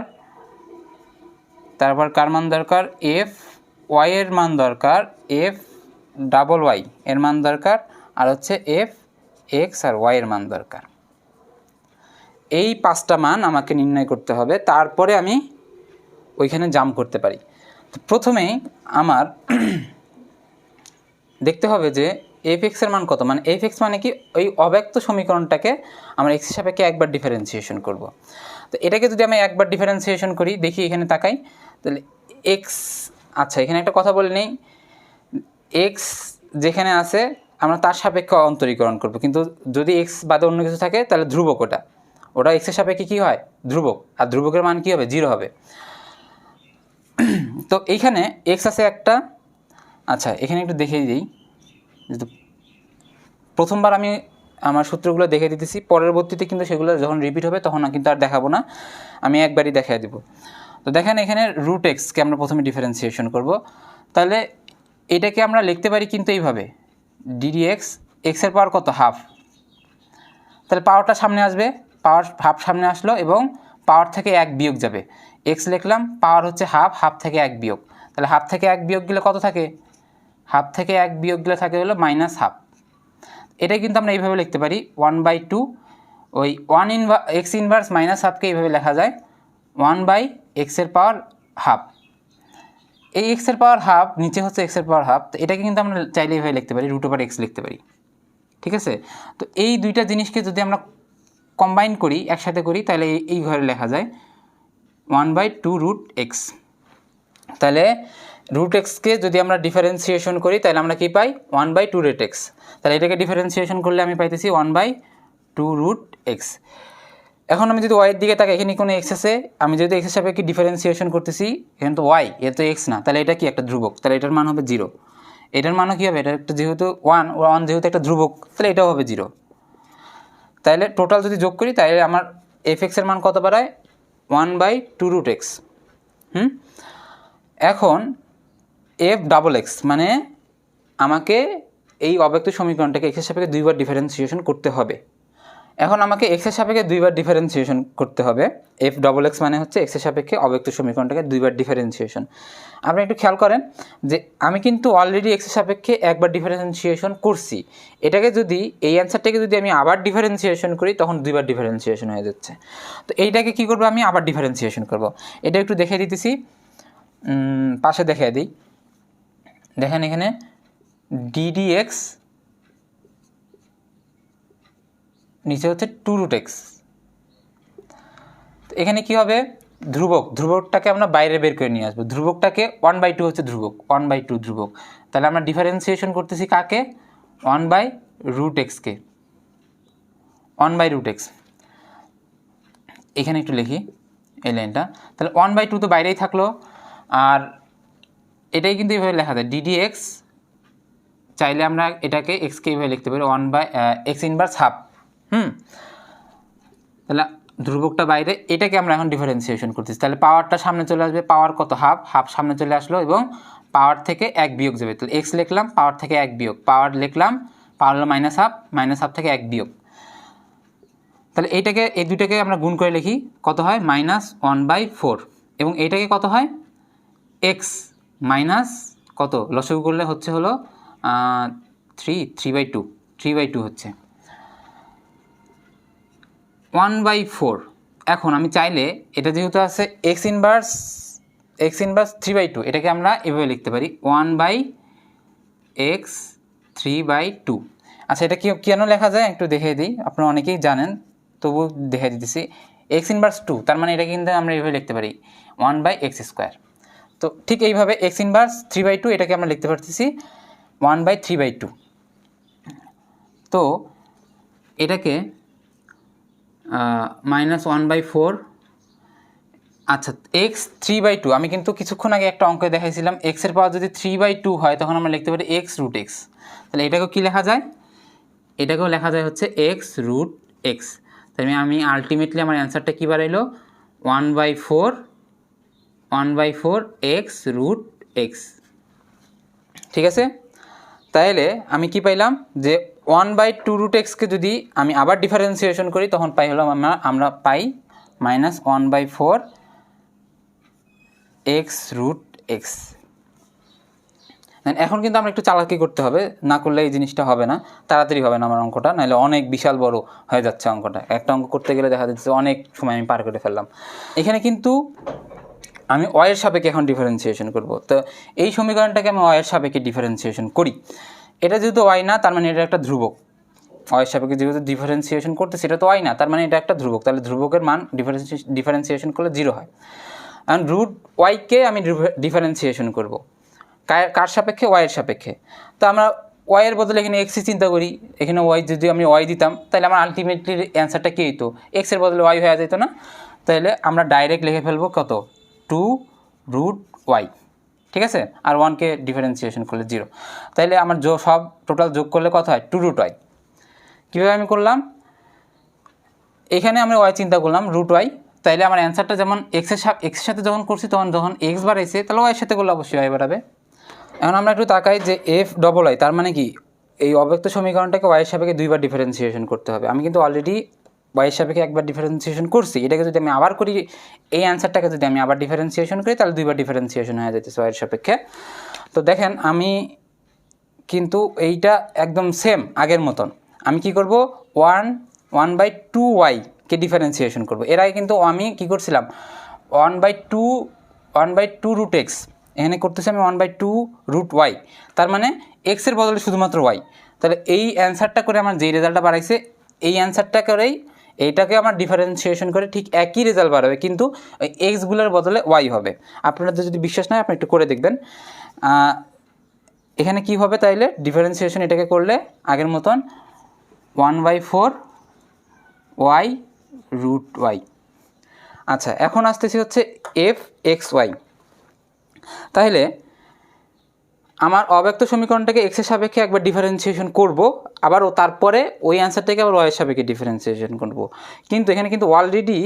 তারপর কার মান দরকার? এফ ওয়াই এর মান দরকার, এফ ডাবল ওয়াই এর মান দরকার, আর হচ্ছে এফ এক্স আর ওয়াই এর মান দরকার। এই 5টা মান আমাকে নির্ণয় করতে হবে, তারপরে আমি ওইখানে জাম্প করতে পারি। তো প্রথমেই আমার দেখতে হবে যে এফ এক্সের মান কত, মানে এফ এক্স মানে কি? ওই অব্যক্ত সমীকরণটাকে আমরা এক্সের সাপেক্ষে একবার ডিফারেন্সিয়েশন করব। তো এটাকে যদি আমি একবার ডিফারেন্সিয়েশন করি, দেখি এখানে তাকাই, তাহলে এক্স, আচ্ছা এখানে একটা কথা বলে নেই, এক্স যেখানে আছে আমরা তার সাপেক্ষে অন্তরীকরণ করব, কিন্তু যদি এক্স বাদে অন্য কিছু থাকে তাহলে ধ্রুবক, ওটা এক্সের সাপেক্ষে কী হয়? ধ্রুবক, আর ধ্রুবকের মান কী হবে? 0 হবে। তো এইখানে এক্স আছে একটা, আচ্ছা এখানে একটু দেখিয়ে দিই, যেহেতু প্রথমবার আমি আমার সূত্রগুলো দেখে দিতেছি, পরবর্তীতে কিন্তু সেগুলো যখন রিপিট হবে তখন কিন্তু আর দেখাবো না, আমি একবারই দেখাই দেবো। তো দেখেন এখানে √x-কে আমরা প্রথমে ডিফারেন্সিয়েশন করব, তাহলে এটাকে আমরা লিখতে পারি কিন্তু এইভাবে, ddx, এক্সের পাওয়ার কত? হাফ, তাহলে পাওয়ারটা সামনে আসবে, পাওয়ার হাফ সামনে আসলো এবং পাওয়ার থেকে 1 বিয়োগ যাবে, এক্স লিখলাম, পাওয়ার হচ্ছে হাফ থেকে 1 বিয়োগ, তাহলে হাফ থেকে 1 বিয়োগ গেলে কত থাকে? হাফ থেকে 1 বিয়োগ গেলে থাকে হলো -1/2। এটাই কিন্তু আমরা এইভাবে লিখতে পারি 1/2, ওই x ইনভার্স -1/2কে এইভাবে লেখা যায় 1/x-এর পাওয়ার হাফ। এই x-এর পাওয়ার হাফ নিচে হচ্ছে x-এর পাওয়ার হাফ, তো এটাকে কিন্তু আমরা চাইলে এইভাবে লিখতে পারি, √x লিখতে পারি, ঠিক আছে। তো এই দুইটা জিনিসকে যদি আমরা কম্বাইন করি, একসাথে করি, তাহলে এই ঘরে লেখা যায় 1/2√x। তাহলে √x-কে যদি আমরা ডিফারেন্সিয়েশন করি তাহলে আমরা কি পাই? 1/2√x। তাহলে এটাকে ডিফারেন্সিয়েশন করলে আমি পাইতেছি 1/2√x। এখন আমি যদি ওয়াইয়ের দিকে তাকাই, এখানে কোনো এক্স আছে, আমি যদি এক্সের সাপেক্ষে ডিফারেন্সিয়েশন করতেছি, এখানে তো ওয়াই, এ তো এক্স না, তাহলে এটা কি? একটা ধ্রুবক, তাহলে এটার মান হবে 0। এটার মানও কী হবে? এটা একটা যেহেতু 1 যেহেতু একটা ধ্রুবক, তাহলে এটাও হবে 0। তাহলে টোটাল যদি যোগ করি তাহলে আমার এফ এক্সের মান কত বাড়ায়? 1/2√x। এখন এফ ডাবল এক্স মানে আমাকে এই অব্যক্ত সমীকরণটাকে এক্সের সাপেক্ষে 2বার ডিফারেন্সিয়েশন করতে হবে। এখন আমাকে এক্সের সাপেক্ষে 2বার ডিফারেন্সিয়েশন করতে হবে, এফ ডাবল এক্স মানে হচ্ছে এক্সের সাপেক্ষে অব্যক্ত সমীকরণটাকে 2বার ডিফারেন্সিয়েশন। আপনি একটু খেয়াল করেন যে আমি কিন্তু অলরেডি এক্সের সাপেক্ষে একবার ডিফারেন্সিয়েশন করছি, এটাকে যদি এই অ্যান্সারটাকে যদি আমি আবার ডিফারেন্সিয়েশন করি তখন 2বার ডিফারেন্সিয়েশন হয়ে যাচ্ছে। তো এইটাকে কী করবো? আমি আবার ডিফারেন্সিয়েশন করব। এটা একটু দেখে দিতেছি, পাশে দেখে দিই, দেখেন এখানে ddx নিচে হচ্ছে 2√x। এখানে কি হবে? ধ্রুবকটাকে আমরা বাইরে বের করে নিয়ে আসবো, ধ্রুবকটাকে 1/2 হচ্ছে ধ্রুবক, 1/2 ধ্রুবক, তাহলে আমরা ডিফারেন্সিয়েশন করতেছি কাকে? 1/√x-কে, 1/√x। এখানে একটু লিখি এই লাইনটা, তাহলে 1/2 তো বাইরেই থাকলো, আর এটাই কিন্তু এইভাবে লেখা যায় ডিডি এক্স, চাইলে আমরা এটাকে এক্সকে এইভাবে লিখতে পারি 1/x ইনভার্স হাফ। তাহলে ধ্রুবকটা বাইরে, এটাকে আমরা এখন ডিফারেন্সিয়েশন করতেছি। তাহলে পাওয়ারটা সামনে চলে আসবে, পাওয়ার কত হাফ, হাফ সামনে চলে আসলো এবং পাওয়ার থেকে 1 বিয়োগ যাবে। তাহলে এক্স লিখলাম, পাওয়ার থেকে 1 বিয়োগ, পাওয়ার লিখলাম, পাওয়ার হলো মাইনাস হাফ থেকে 1 বিয়োগ। তাহলে এইটাকে, এই দুটাকে আমরা গুণ করে লিখি, কত হয় -1/4 এবং এইটাকে কত হয় এক্স মাইনাস কত, লসাগু করলে হচ্ছে হলো 3/2 হচ্ছে 1/4। এখন আমি চাইলে এটা যেহেতু আছে এক্স ইনভার্স 3/2, এটাকে আমরা এভাবে লিখতে পারি 1/x 3/2। আচ্ছা, এটা কেন লেখা যায় একটু দেখিয়ে দিই, আপনারা অনেকেই জানেন, তবু দেখিয়ে দিতেছি। এক্স ইনভার্স 2, তার মানে এটা কিন্তু আমরা এইভাবে লিখতে পারি 1/x²। তো ঠিক এইভাবে এক্স ইনভার্স 3/2 এটাকে আমরা লিখতে পারতেছি 1/3/2। তো এটাকে -1/4, আচ্ছা এক্স 3/2, আমি কিন্তু কিছুক্ষণ আগে একটা অঙ্কে দেখাইছিলাম এক্সের পাওয়ার যদি 3/2 হয় তখন আমরা লিখতে পারি x √x। তাহলে এটাকেও কী লেখা যায়, এটাকেও লেখা যায় হচ্ছে x √x। তাহলে আমি আলটিমেটলি আমার অ্যান্সারটা কী বাড়াইলো 1/4 x √x। ঠিক আছে, তাহলে আমি কি পাইলাম যে 1/2√x-কে যদি আমি আবার ডিফারেন্সিয়েশন করি তখন পাই হলো আমরা পাই -1/4 x √x। এখন কিন্তু আমরা একটু চালাকি করতে হবে, না করলে এই জিনিসটা হবে না, তাড়াতাড়ি হবে না আমার অঙ্কটা, নাহলে অনেক বিশাল বড় হয়ে যাচ্ছে অঙ্কটা। একটা অঙ্ক করতে গেলে দেখা যাচ্ছে অনেক সময় আমি পার করে ফেললাম। এখানে কিন্তু আমি ওয়ের সাপেক্ষে এখন ডিফারেন্সিয়েশন করব। তো এই সমীকরণটাকে আমি ওয়ের সাপেক্ষে ডিফারেন্সিয়েশন করি। এটা যেহেতু ওয়াই না, তার মানে এটা একটা ধ্রুবক। ওয়ের সাপেক্ষে যেহেতু ডিফারেন্সিয়েশন করতে, সেটা তো ওয়াই না, তার মানে এটা একটা ধ্রুবক। তাহলে ধ্রুবকের মান ডিফারেন্সিয়েশন করলে 0 হয়। এখন √y-কে আমি ডিফারেন্সিয়েশন করব কার সাপেক্ষে, ওয়াইয়ের সাপেক্ষে। তো আমরা ওয়াইয়ের বদলে এখানে এক্সই চিন্তা করি, এখানে ওয়াই যদি আমি ওয়াই দিতাম তাহলে আমার আলটিমেটলি অ্যান্সারটা কী হতো, এক্সের বদলে ওয়াই হয়ে যেত না। তাহলে আমরা ডাইরেক্ট লিখে ফেলবো কত 2√y, ঠিক আছে, আর 1-কে ডিফারেন্সিয়েশন করলে 0। তাহলে আমার সব টোটাল যোগ করলে কত হয় 2√y। কীভাবে আমি করলাম, এখানে আমরা ওয়াই চিন্তা করলাম √y, তাইলে আমার অ্যান্সারটা যেমন এক্সের সাথে যখন করছি তখন যখন এক্স বাড়াইছে তাহলে ওয়াইয়ের সাথে করলে অবশ্যই ওয়াই বাড়াবে। এখন আমরা একটু তাকাই যে f⋅i, তার মানে কি এই অব্যক্ত সমীকরণটাকে ওয়াইয়ের সাপেক্ষে 2বার ডিফারেন্সিয়েশন করতে হবে। আমি কিন্তু অলরেডি ওয়াইয়ের সাপেক্ষে 1বার ডিফারেন্সিয়েশন করছি, এটাকে যদি আমি আবার করি, এই অ্যান্সারটাকে যদি আমি আবার ডিফারেন্সিয়েশন করি তাহলে 2বার ডিফারেন্সিয়েশন হয়ে যেতেছে ওয়াইয়ের সাপেক্ষে। তো দেখেন আমি কিন্তু এইটা একদম সেম আগের মতন, আমি কি করব 1/2y-কে ডিফারেন্সিয়েশন করব। এর আগে কিন্তু আমি কি করছিলাম 1/2√x, এখানে করতেছি আমি 1/2√y, তার মানে এক্সের বদলে শুধুমাত্র ওয়াই। তাহলে এই অ্যান্সারটা করে আমার যেই রেজাল্টটা বাড়াইছে, এই অ্যান্সারটা করেই এইটাকে আমার ডিফারেন্সিয়েশন করে ঠিক একই রেজাল্ট বাড়াবে, কিন্তু ওই এক্সগুলোর বদলে ওয়াই হবে। আপনাদের যদি বিশ্বাস না হয় আপনি একটু করে দেখবেন এখানে কি হবে। তাইলে ডিফারেন্সিয়েশন এটাকে করলে আগের মতন 1/4y√y। আচ্ছা, এখন আসতেছি হচ্ছে f(x, y). তাহলে আমার অব্যক্ত সমীকরণটাকে এক্সের সাপেক্ষে একবার ডিফারেন্সিয়েশন করব, আবার তারপরে ওই অ্যান্সারটাকে আবার ওয়াইয়ের সাপেক্ষে ডিফারেন্সিয়েশন করব। কিন্তু এখানে কিন্তু অলরেডি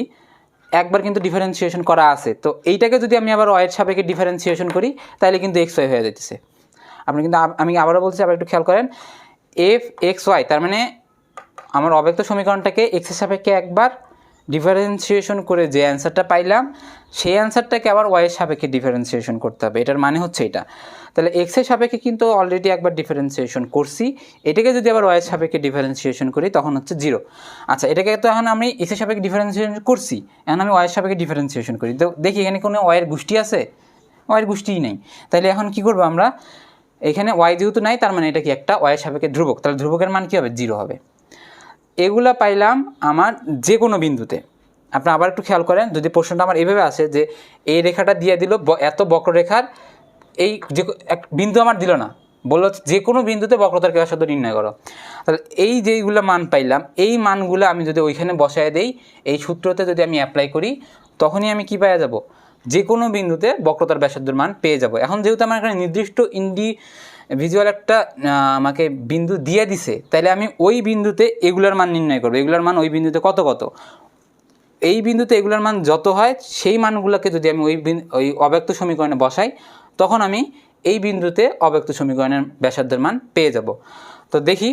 একবার কিন্তু ডিফারেন্সিয়েশন করা আছে, তো এইটাকে যদি আমি আবার ওয়াইয়ের সাপেক্ষে ডিফারেন্সিয়েশন করি তাহলে কিন্তু xy হয়ে যেতেছে। আপনি কিন্তু, আমি আবারও বলছি, আবার একটু খেয়াল করেন, f(x, y) তার মানে আমার অব্যক্ত সমীকরণটাকে এক্সের সাপেক্ষে একবার ডিফারেন্সিয়েশন করে যে অ্যান্সারটা পাইলাম সেই অ্যান্সারটাকে আবার ওয়াইয়ের সাপেক্ষে ডিফারেন্সিয়েশন করতে হবে। এটার মানে হচ্ছে এটা। তাহলে এক্সের সাপেক্ষে কিন্তু অলরেডি একবার ডিফারেন্সিয়েশন করছি, এটাকে যদি আবার ওয়াইয়ের সাপেক্ষে ডিফারেন্সিয়েশন করি তখন হচ্ছে 0। আচ্ছা, এটাকে তো এখন আমি এক্সের সাপেক্ষে ডিফারেন্সিয়েশন করছি, এখন আমি ওয়াইয়ের সাপেক্ষে ডিফারেন্সিয়েশন করি, তো দেখি এখানে কোনো ওয়াইয়ের গোষ্ঠী আছে, ওয়াইয়ের গোষ্ঠীই নেই। তাহলে এখন কি করবো আমরা, এখানে ওয়াই যেহেতু নাই তার মানে এটা কি একটা ওয়াইয়ের সাপেক্ষে ধ্রুবক, তাহলে ধ্রুবকের মান কী হবে 0 হবে। এগুলা পাইলাম আমার যে কোনো বিন্দুতে। আপনি আবার একটু খেয়াল করেন, যদি প্রশ্নটা আমার এইভাবে আসে যে এই রেখাটা দিয়ে দিল এত বক্ররেখার এই যে এক বিন্দু আমার দিল না, বললো যে কোনো বিন্দুতে বক্রতার ব্যাসার্ধ নির্ণয় করো, তাহলে এই যেইগুলো মান পাইলাম এই মানগুলো আমি যদি ওইখানে বসায় দেই, এই সূত্রতে যদি আমি অ্যাপ্লাই করি তখনই আমি কী পাওয়া যাব, যে কোনো বিন্দুতে বক্রতার ব্যাসার্ধের মান পেয়ে যাব। এখন যেহেতু আমার এখানে নির্দিষ্ট ইন্ডিভিজুয়াল একটা আমাকে বিন্দু দিয়ে দিছে, তাহলে আমি ওই বিন্দুতে এগুলার মান নির্ণয় করবো। এগুলার মান ওই বিন্দুতে কত কত, এই বিন্দুতে এগুলার মান যত হয় সেই মানগুলোকে যদি আমি ওই অব্যক্ত সমীকরণে বসাই, তখন আমি এই বিন্দুতে অব্যক্ত সমীকরণের ব্যাসার্ধের মান পেয়ে যাব। তো দেখি,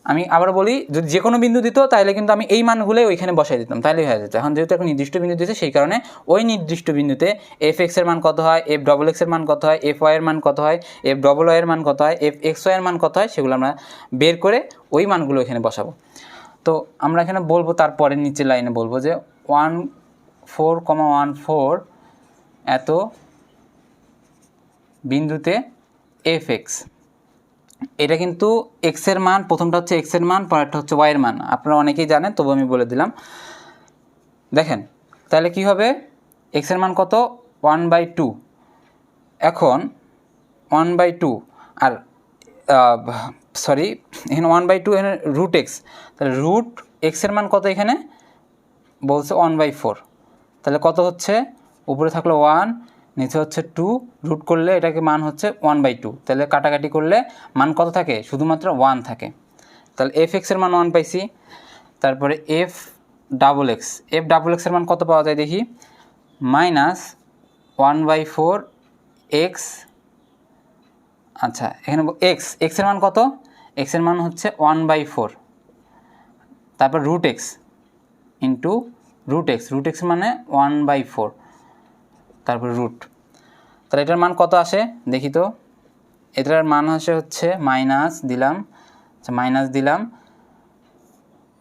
আমি আবার বলি, যদি যে কোনো বিন্দু দিত তাহলে কিন্তু আমি এই মানগুলোই ওইখানে বসাই দিতাম, তাহলেই হয়ে যেত। এখন যেহেতু একটা নির্দিষ্ট বিন্দু দিয়েছে, সেই কারণে ওই নির্দিষ্ট বিন্দুতে এফ এক্সের মান কত হয়, এফ ডবল এক্সের মান কত হয়, এফ ওয়াইয়ের মান কত হয়, এফ ডবল ওয়াইয়ের মান কত হয়, এফ এক্স ওয়াইয়ের মান কত হয়, সেগুলো আমরা বের করে ওই মানগুলো এখানে বসাবো। তো আমরা এখানে বলবো, তারপরে নিচের লাইনে বলবো যে 14,14 এত বিন্দুতে এফ এক্স, এটা কিন্তু এক্সের মান, প্রথমটা হচ্ছে এক্সের মান, পরেরটা হচ্ছে ওয়াইয়ের মান। আপনারা অনেকেই জানেন, তবু আমি বলে দিলাম। দেখেন তাহলে কি হবে, এক্সের মান কত, 1/2। এখন 1/2 আর সরি, এখানে 1/2, এখানে রুট এক্স, তাহলে রুট এক্সের মান কত, এখানে বলছে 1/4। তাহলে কত হচ্ছে, উপরে থাকলো 1, নিচে হচ্ছে 2, রুট করলে এটাকে মান হচ্ছে 1/2। তাহলে কাটাকাটি করলে মান কত থাকে, শুধুমাত্র 1 থাকে। তাহলে এফ এক্সের মান 1 পাইছি। তারপরে এফ ডাবল এক্সের মান কত পাওয়া যায় দেখি, -1/4 এক্স। আচ্ছা, এখানে এক্সের মান কত, এক্সের মান হচ্ছে 1/4, তারপর root x into root x মানে 1/4, তারপর রুট। তাহলে এটার মান কত আসে দেখি তো, এটার মান আসে হচ্ছে মাইনাস দিলাম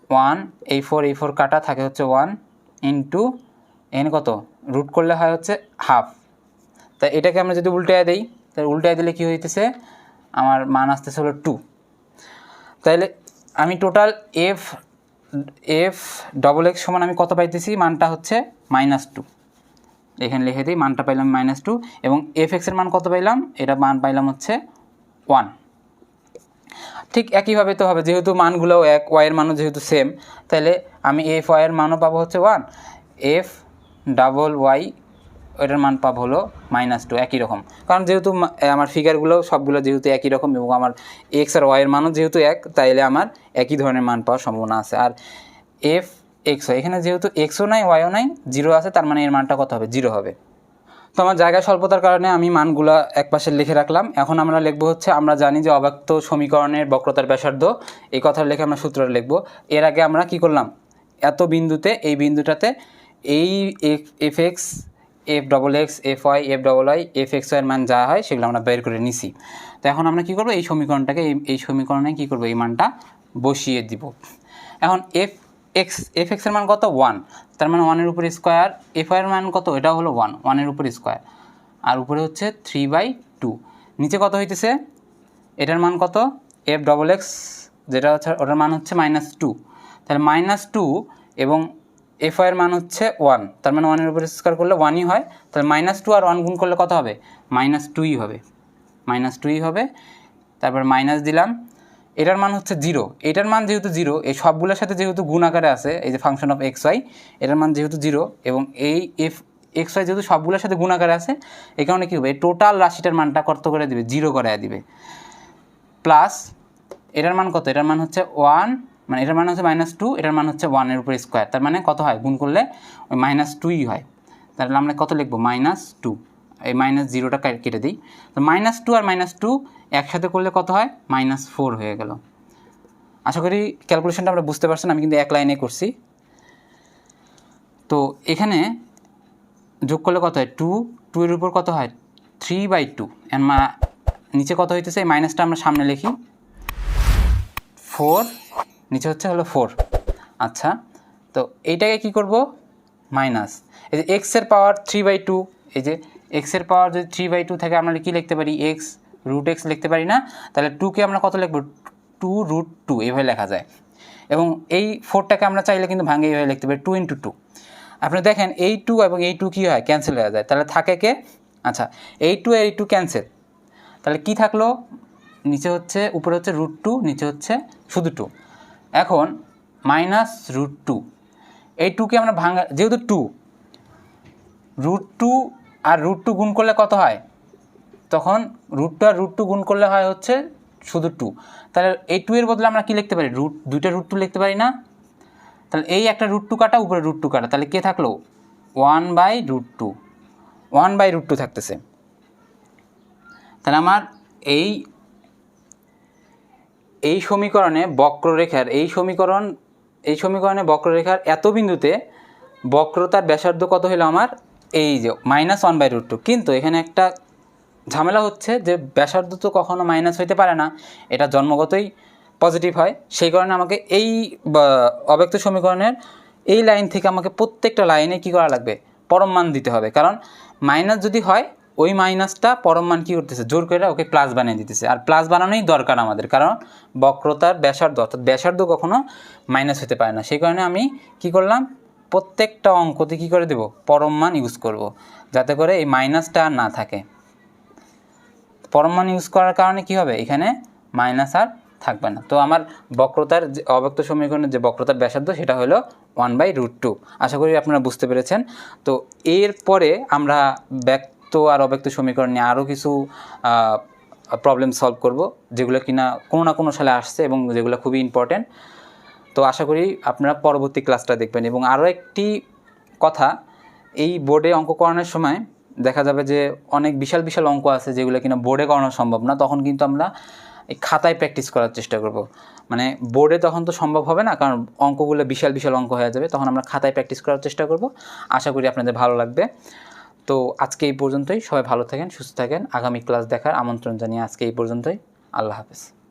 1, এই 4 কাটা থাকে হচ্ছে 1 ইন্টু এখানে কত, রুট করলে হয় হচ্ছে হাফ। তাই এটাকে আমরা যদি উল্টায় দিই, তাহলে উল্টায় দিলে কী হইতেছে, আমার মান আসতেছে হলো 2। তাহলে আমি টোটাল এফ ডবল এক্স সমান আমি কত পাইতেছি, মানটা হচ্ছে -2। এখানে লিখে দিই, মানটা পাইলাম -2, এবং এফ এক্সের মান কত পাইলাম, এটা মান পাইলাম হচ্ছে 1। ঠিক একইভাবে তো হবে, যেহেতু মানগুলোও এক, ওয়াইয়ের মানও যেহেতু সেম, তাহলে আমি এফ ওয়াইয়ের মানও পাবো হচ্ছে 1, এফ ডাবল ওয়াই ওইটার মান পাবো হলো -2, একই রকম। কারণ যেহেতু আমার ফিগারগুলো সবগুলো যেহেতু একই রকম, এবং আমার এক্স আর ওয়াইয়ের মানও যেহেতু এক, তাইলে আমার একই ধরনের মান পাওয়ার সম্ভাবনা আছে। আর এফ এক্স ওয়াই, এখানে যেহেতু এক্সও নাই ওয়াইও নাই, 0 আছে, তার মানে এর মানটা কত হবে, 0 হবে। তো আমার জায়গা স্বল্পতার কারণে আমি মানগুলো একপাশে লিখে রাখলাম। এখন আমরা লিখবো হচ্ছে, আমরা জানি যে অব্যক্ত সমীকরণের বক্রতার ব্যাসার্ধ, এই কথা লিখে আমরা সূত্রটা লিখবো। এর আগে আমরা কি করলাম, এত বিন্দুতে, এই বিন্দুটাতে এই f x, f double x, f y, f double y, f x ওয়াইয়ের মান যা হয় সেগুলো আমরা বের করে নিছি। তো এখন আমরা কী করবো, এই সমীকরণটাকে এই সমীকরণে কী করবো, এই মানটা বসিয়ে দিব। এখন এফ এক্সের মান কত, 1, তার মানে 1-এর উপর স্কোয়ার, এফ ওয়াইয়ের মান কত, এটাও হলো 1-এর উপর স্কোয়ার, আর উপরে হচ্ছে 3/2। নিচে কত হইতেছে, এটার মান কত, এফ ডবল এক্স যেটা হচ্ছে, ওটার মান হচ্ছে -2। তাহলে -2 এবং এফ ওয়াইয়ের মান হচ্ছে 1, তার মানে 1-এর উপর স্কোয়ার করলে 1ই হয়। তাহলে -2 আর 1 গুণ করলে কত হবে, -2ই হবে, -2ই হবে। তারপর মাইনাস দিলাম, এটার মান হচ্ছে 0, এটার মান যেহেতু 0, এই সবগুলোর সাথে যেহেতু গুণ আকারে আছে, এই যে ফাংশন অফ এক্স ওয়াই, এটার মান যেহেতু 0, এবং এই এফ এক্স ওয়াই যেহেতু সবগুলোর সাথে গুণ আকারে আছে, এই কারণে কী হবে, এই টোটাল রাশিটার মানটা কত করে দিবে, 0 করে দিবে। প্লাস এটার মান কত, এটার মান হচ্ছে 1, মানে এটার মান হচ্ছে -2, এটার মান হচ্ছে 1-এর উপর স্কোয়ার, তার মানে কত হয়, গুণ করলে ওই -2ই হয়। তাহলে আমরা কত লিখবো, -2, এই -0টা কেটে দিই। তো -2 আর -2 একসাথে করলে কত হয়, -4 হয়ে গেল। আশা করি ক্যালকুলেশনটা আমরা বুঝতে পারছেন, আমি কিন্তু এক লাইনে করছি। তো এখানে যোগ করলে কত হয়, 2 এর উপর কত হয়, 3/2, নিচে কত হইতেছে, এই মাইনাসটা আমরা সামনে লিখি, 4, নিচে হচ্ছে হলো 4। আচ্ছা, তো এইটাকে কি করব, মাইনাস, এই যে এক্সের পাওয়ার 3/2, এই যে এক্সের পাওয়ার যদি 3/2 থাকে, আমরা কি লিখতে পারি, এক্স রুট এক্স লিখতে পারি না। তাহলে 2কে আমরা কত লিখব, 2√2 এইভাবে লেখা যায়। এবং এই 4টাকে আমরা চাইলে কিন্তু ভাঙে এইভাবে লিখতে পারি, 2 × 2। আপনি দেখেন এই 2 এবং এই 2 কী হয়, ক্যান্সেল হয়ে যায়। তাহলে থাকে কে, আচ্ছা এই 2 আর এই 2 ক্যান্সেল, তাহলে কি থাকলো, নিচে হচ্ছে, উপরে হচ্ছে √2, নিচে হচ্ছে শুধু 2। এখন -√2, এই 2কে আমরা ভাঙা, যেহেতু 2 √2 আর √2 গুণ করলে কত হয়? তখন √2 আর √2 গুণ করলে হয় হচ্ছে শুধু 2। তাহলে এই 2 এর বদলে আমরা কি লিখতে পারি? দুইটা √2 লিখতে পারি না? তাহলে এই একটা √2 কাটা, উপরে √2 কাটা, তাহলে কে থাকলো? 1/√2, 1/√2 থাকতেছে। তাহলে আমার এই সমীকরণে বক্ররেখার এই সমীকরণে বক্ররেখার এত বিন্দুতে বক্রতার ব্যাসার্ধ কত হলো আমার? এই যে -1/√2। কিন্তু এখানে একটা ঝামেলা হচ্ছে যে ব্যাসার্ধ তো কখনো মাইনাস হইতে পারে না, এটা জন্মগতই পজিটিভ হয়। সেই কারণে আমাকে এই অব্যক্ত সমীকরণের এই লাইন থেকে আমাকে প্রত্যেকটা লাইনে কী করা লাগবে? পরম মান দিতে হবে। কারণ মাইনাস যদি হয়, ওই মাইনাসটা পরম মান কী করতেছে? জোর করে ওকে প্লাস বানিয়ে দিতেছে। আর প্লাস বানানোই দরকার আমাদের, কারণ বক্রতার ব্যাসার্ধ অর্থাৎ ব্যাসার্ধ কখনো মাইনাস হতে পারে না। সেই কারণে আমি কি করলাম? প্রত্যেকটা অঙ্কতে কী করে দেব? পরম মান ইউজ করব, যাতে করে এই মাইনাসটা আর না থাকে। পরম মান ইউজ করার কারণে কি হবে? এখানে মাইনাস আর থাকবে না। তো আমার বক্রতার যে অব্যক্ত সমীকরণের যে বক্রতার ব্যাসার্ধ সেটা হলো 1/√2। আশা করি আপনারা বুঝতে পেরেছেন। তো এরপরে আমরা ব্যক্ত আর অব্যক্ত সমীকরণ নিয়ে আরও কিছু প্রবলেম সলভ করব, যেগুলো কিনা কোনো না কোনো সালে আসছে এবং যেগুলো খুবই ইম্পর্ট্যান্ট। তো আশা করি আপনারা পরবর্তী ক্লাসটা দেখবেন। এবং আরও একটি কথা, এই বোর্ডে অঙ্ক করানোর সময় দেখা যাবে যে অনেক বিশাল বিশাল অঙ্ক আছে যেগুলো কিনা বোর্ডে করানো সম্ভব না, তখন কিন্তু আমরা এই খাতায় প্র্যাকটিস করার চেষ্টা করব। মানে বোর্ডে তখন তো সম্ভব হবে না, কারণ অঙ্কগুলো বিশাল বিশাল অঙ্ক হয়ে যাবে, তখন আমরা খাতায় প্র্যাকটিস করার চেষ্টা করব। আশা করি আপনাদের ভালো লাগবে। তো আজকে এই পর্যন্তই। সবাই ভালো থাকেন, সুস্থ থাকেন। আগামী ক্লাস দেখার আমন্ত্রণ জানিয়ে আজকে এই পর্যন্তই। আল্লাহ হাফেজ।